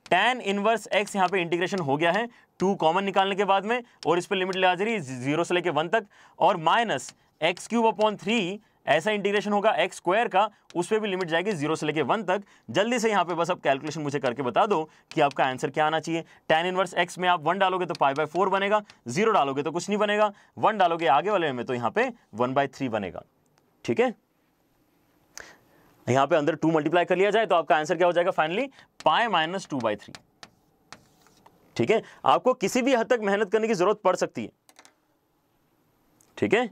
tan inverse x यहां पे इंटीग्रेशन हो गया है 2 कॉमन निकालने के बाद में, और इस पे लिमिट ले आ जा रही है 0 से लेके 1 तक, और माइनस x³ ऐसा इंटीग्रेशन होगा एक्स स्क्वायर का, उस पर भी लिमिट जाएगी 0 से लेके 1 तक। जल्दी से यहाँ पे बस अब कैलकुलेशन मुझे करके बता दो कि आपका आंसर क्या आना चाहिए। tan इनवर्स x में आप 1 डालोगे तो π/4 बनेगा, 0 डालोगे तो कुछ नहीं बनेगा, 1 डालोगे आगे वाले में तो यहाँ पे 1/3 बनेगा, ठीक है। यहाँ पे अंदर 2 मल्टीप्लाई कर लिया जाए तो आपका आंसर क्या हो जाएगा फाइनली? पाई माइनस 2/3, ठीक है। आपको किसी भी हद तक मेहनत करने की जरूरत पड़ सकती है, ठीक है।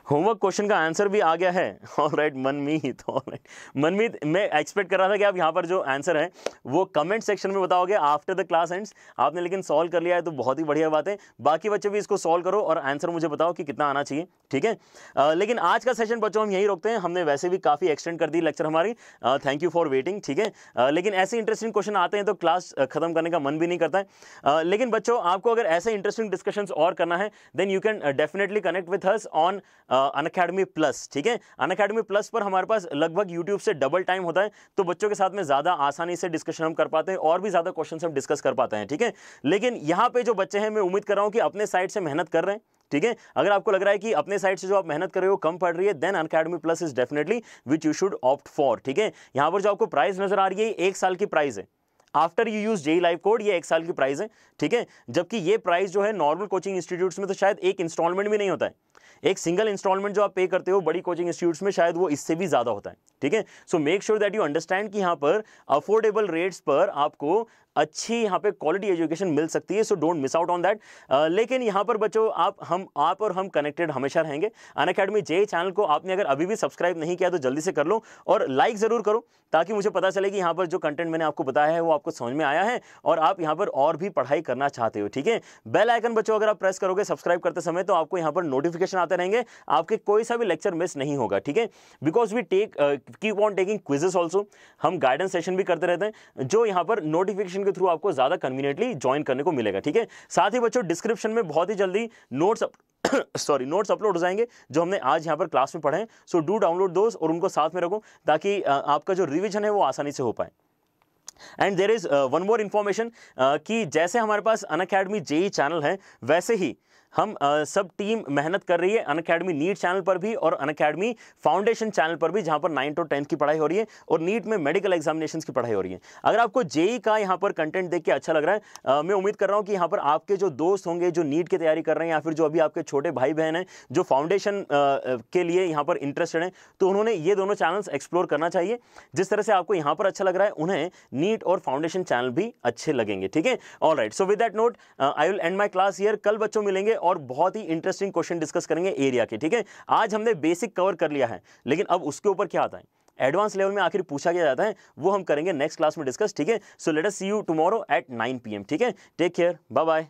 होमवर्क क्वेश्चन का आंसर भी आ गया है। ऑलराइट मनमीत, ऑलराइट मनमीत, मैं एक्सपेक्ट कर रहा था कि आप यहाँ पर जो आंसर है वो कमेंट सेक्शन में बताओगे आफ्टर द क्लास एंड्स। आपने लेकिन सॉल्व कर लिया है तो बहुत ही बढ़िया बात है। बाकी बच्चे भी इसको सॉल्व करो और आंसर मुझे बताओ कि कितना आना चाहिए, ठीक है। लेकिन आज का सेशन बच्चों हम यही रोकते हैं। हमने वैसे भी काफ़ी एक्सटेंड कर दी लेक्चर हमारी। थैंक यू फॉर वेटिंग, ठीक है। लेकिन ऐसे इंटरेस्टिंग क्वेश्चन आते हैं तो क्लास खत्म करने का मन भी नहीं करता है। लेकिन बच्चों आपको अगर ऐसे इंटरेस्टिंग डिस्कशंस और करना है then you can definitely connect with us on Unacademy plus, ठीक है। अनअकैडमी प्लस पर हमारे पास लगभग यूट्यूब से डबल टाइम होता है, तो बच्चों के साथ में ज़्यादा आसानी से डिस्कशन हम कर पाते हैं और भी ज़्यादा क्वेश्चन हम डिस्कस कर पाते हैं, ठीक है। लेकिन यहाँ पे जो बच्चे हैं मैं उम्मीद कर रहा हूँ कि अपने साइड से मेहनत कर रहे हैं, ठीक है। अगर आपको लग रहा है कि अपने साइड से जो आप मेहनत कर रहे हो कम पड़ रही है then Unacademy plus is definitely which you should opt for, ठीक है। यहाँ पर जो आपको प्राइस नजर आ रही है 1 साल की प्राइस है। After you use JEE live code ये 1 साल की प्राइस है, ठीक है। जबकि ये प्राइस जो है नॉर्मल कोचिंग इंस्टीट्यूट्स में तो शायद एक इंस्टॉलमेंट भी नहीं होता है। एक सिंगल इंस्टॉलमेंट जो आप पे करते हो बड़ी कोचिंग इंस्टीट्यूट्स में शायद वो इससे भी ज़्यादा होता है, ठीक है। सो make sure that you understand कि यहाँ पर अफोर्डेबल रेट्स पर आपको अच्छी यहाँ पे क्वालिटी एजुकेशन मिल सकती है। So don't miss out on that. लेकिन यहाँ पर बच्चों आप और हम कनेक्टेड हमेशा रहेंगे। अनअकैडमी जेई चैनल को आपने अगर अभी भी सब्सक्राइब नहीं किया तो जल्दी से कर लो और लाइक ज़रूर करो ताकि मुझे पता चले कि यहाँ पर जो कंटेंट मैंने आपको बताया है वो आपको समझ में आया है और आप यहाँ पर और भी पढ़ाई करना चाहते हो, ठीक है। बेल आइकन बच्चों अगर आप प्रेस करोगे सब्सक्राइब करते समय तो आपको यहाँ पर नोटिफिकेशन आता आते रहेंगे, आपके कोई सा भी लेक्चर मिस नहीं होगा, ठीक है। Because we keep on taking quizzes also, हम गाइडेंस सेशन भी करते रहते हैं, जो यहाँ पर नोटिफिकेशन के थ्रू आपको ज्यादा कन्वीनियंटली ज्वाइन करने को मिलेगा, ठीक है। साथ ही बच्चों डिस्क्रिप्शन में बहुत ही जल्दी नोट्स नोट्स अपलोड हो जाएंगे जो हमने आज यहाँ पर क्लास में पढ़े हैं। सो डू डाउनलोड दोस्त और उनको साथ में रखो ताकि आपका जो रिवीजन है वो आसानी से हो पाए। And there is one more information कि जैसे हमारे पास अनअकैडमी जेई चैनल है, वैसे ही हम सब टीम मेहनत कर रही है अनअकैडमी नीट चैनल पर भी और अनअकैडमी फाउंडेशन चैनल पर भी, जहां पर 9th और 10th की पढ़ाई हो रही है और नीट में मेडिकल एग्जामिनेशंस की पढ़ाई हो रही है। अगर आपको जेई का यहां पर कंटेंट देख के अच्छा लग रहा है, मैं उम्मीद कर रहा हूं कि यहां पर आपके जो दोस्त होंगे जो नीट की तैयारी कर रहे हैं या फिर जो अभी आपके छोटे भाई बहन हैं जो फाउंडेशन के लिए यहां पर इंटरेस्टेड हैं, तो उन्होंने ये दोनों चैनल्स एक्सप्लोर करना चाहिए। जिस तरह से आपको यहां पर अच्छा लग रहा है, उन्हें नीट और फाउंडेशन चैनल भी अच्छे लगेंगे, ठीक है। Alright, so with that note I will and my class here. कल बच्चों मिलेंगे और बहुत ही इंटरेस्टिंग क्वेश्चन डिस्कस करेंगे एरिया के, ठीक है। आज हमने बेसिक कवर कर लिया है, लेकिन अब उसके ऊपर क्या आता है, एडवांस लेवल में आखिर पूछा क्या जाता है, वो हम करेंगे नेक्स्ट क्लास में डिस्कस, ठीक है। So let us see you tomorrow at 9 PM, ठीक है। Take care, bye bye.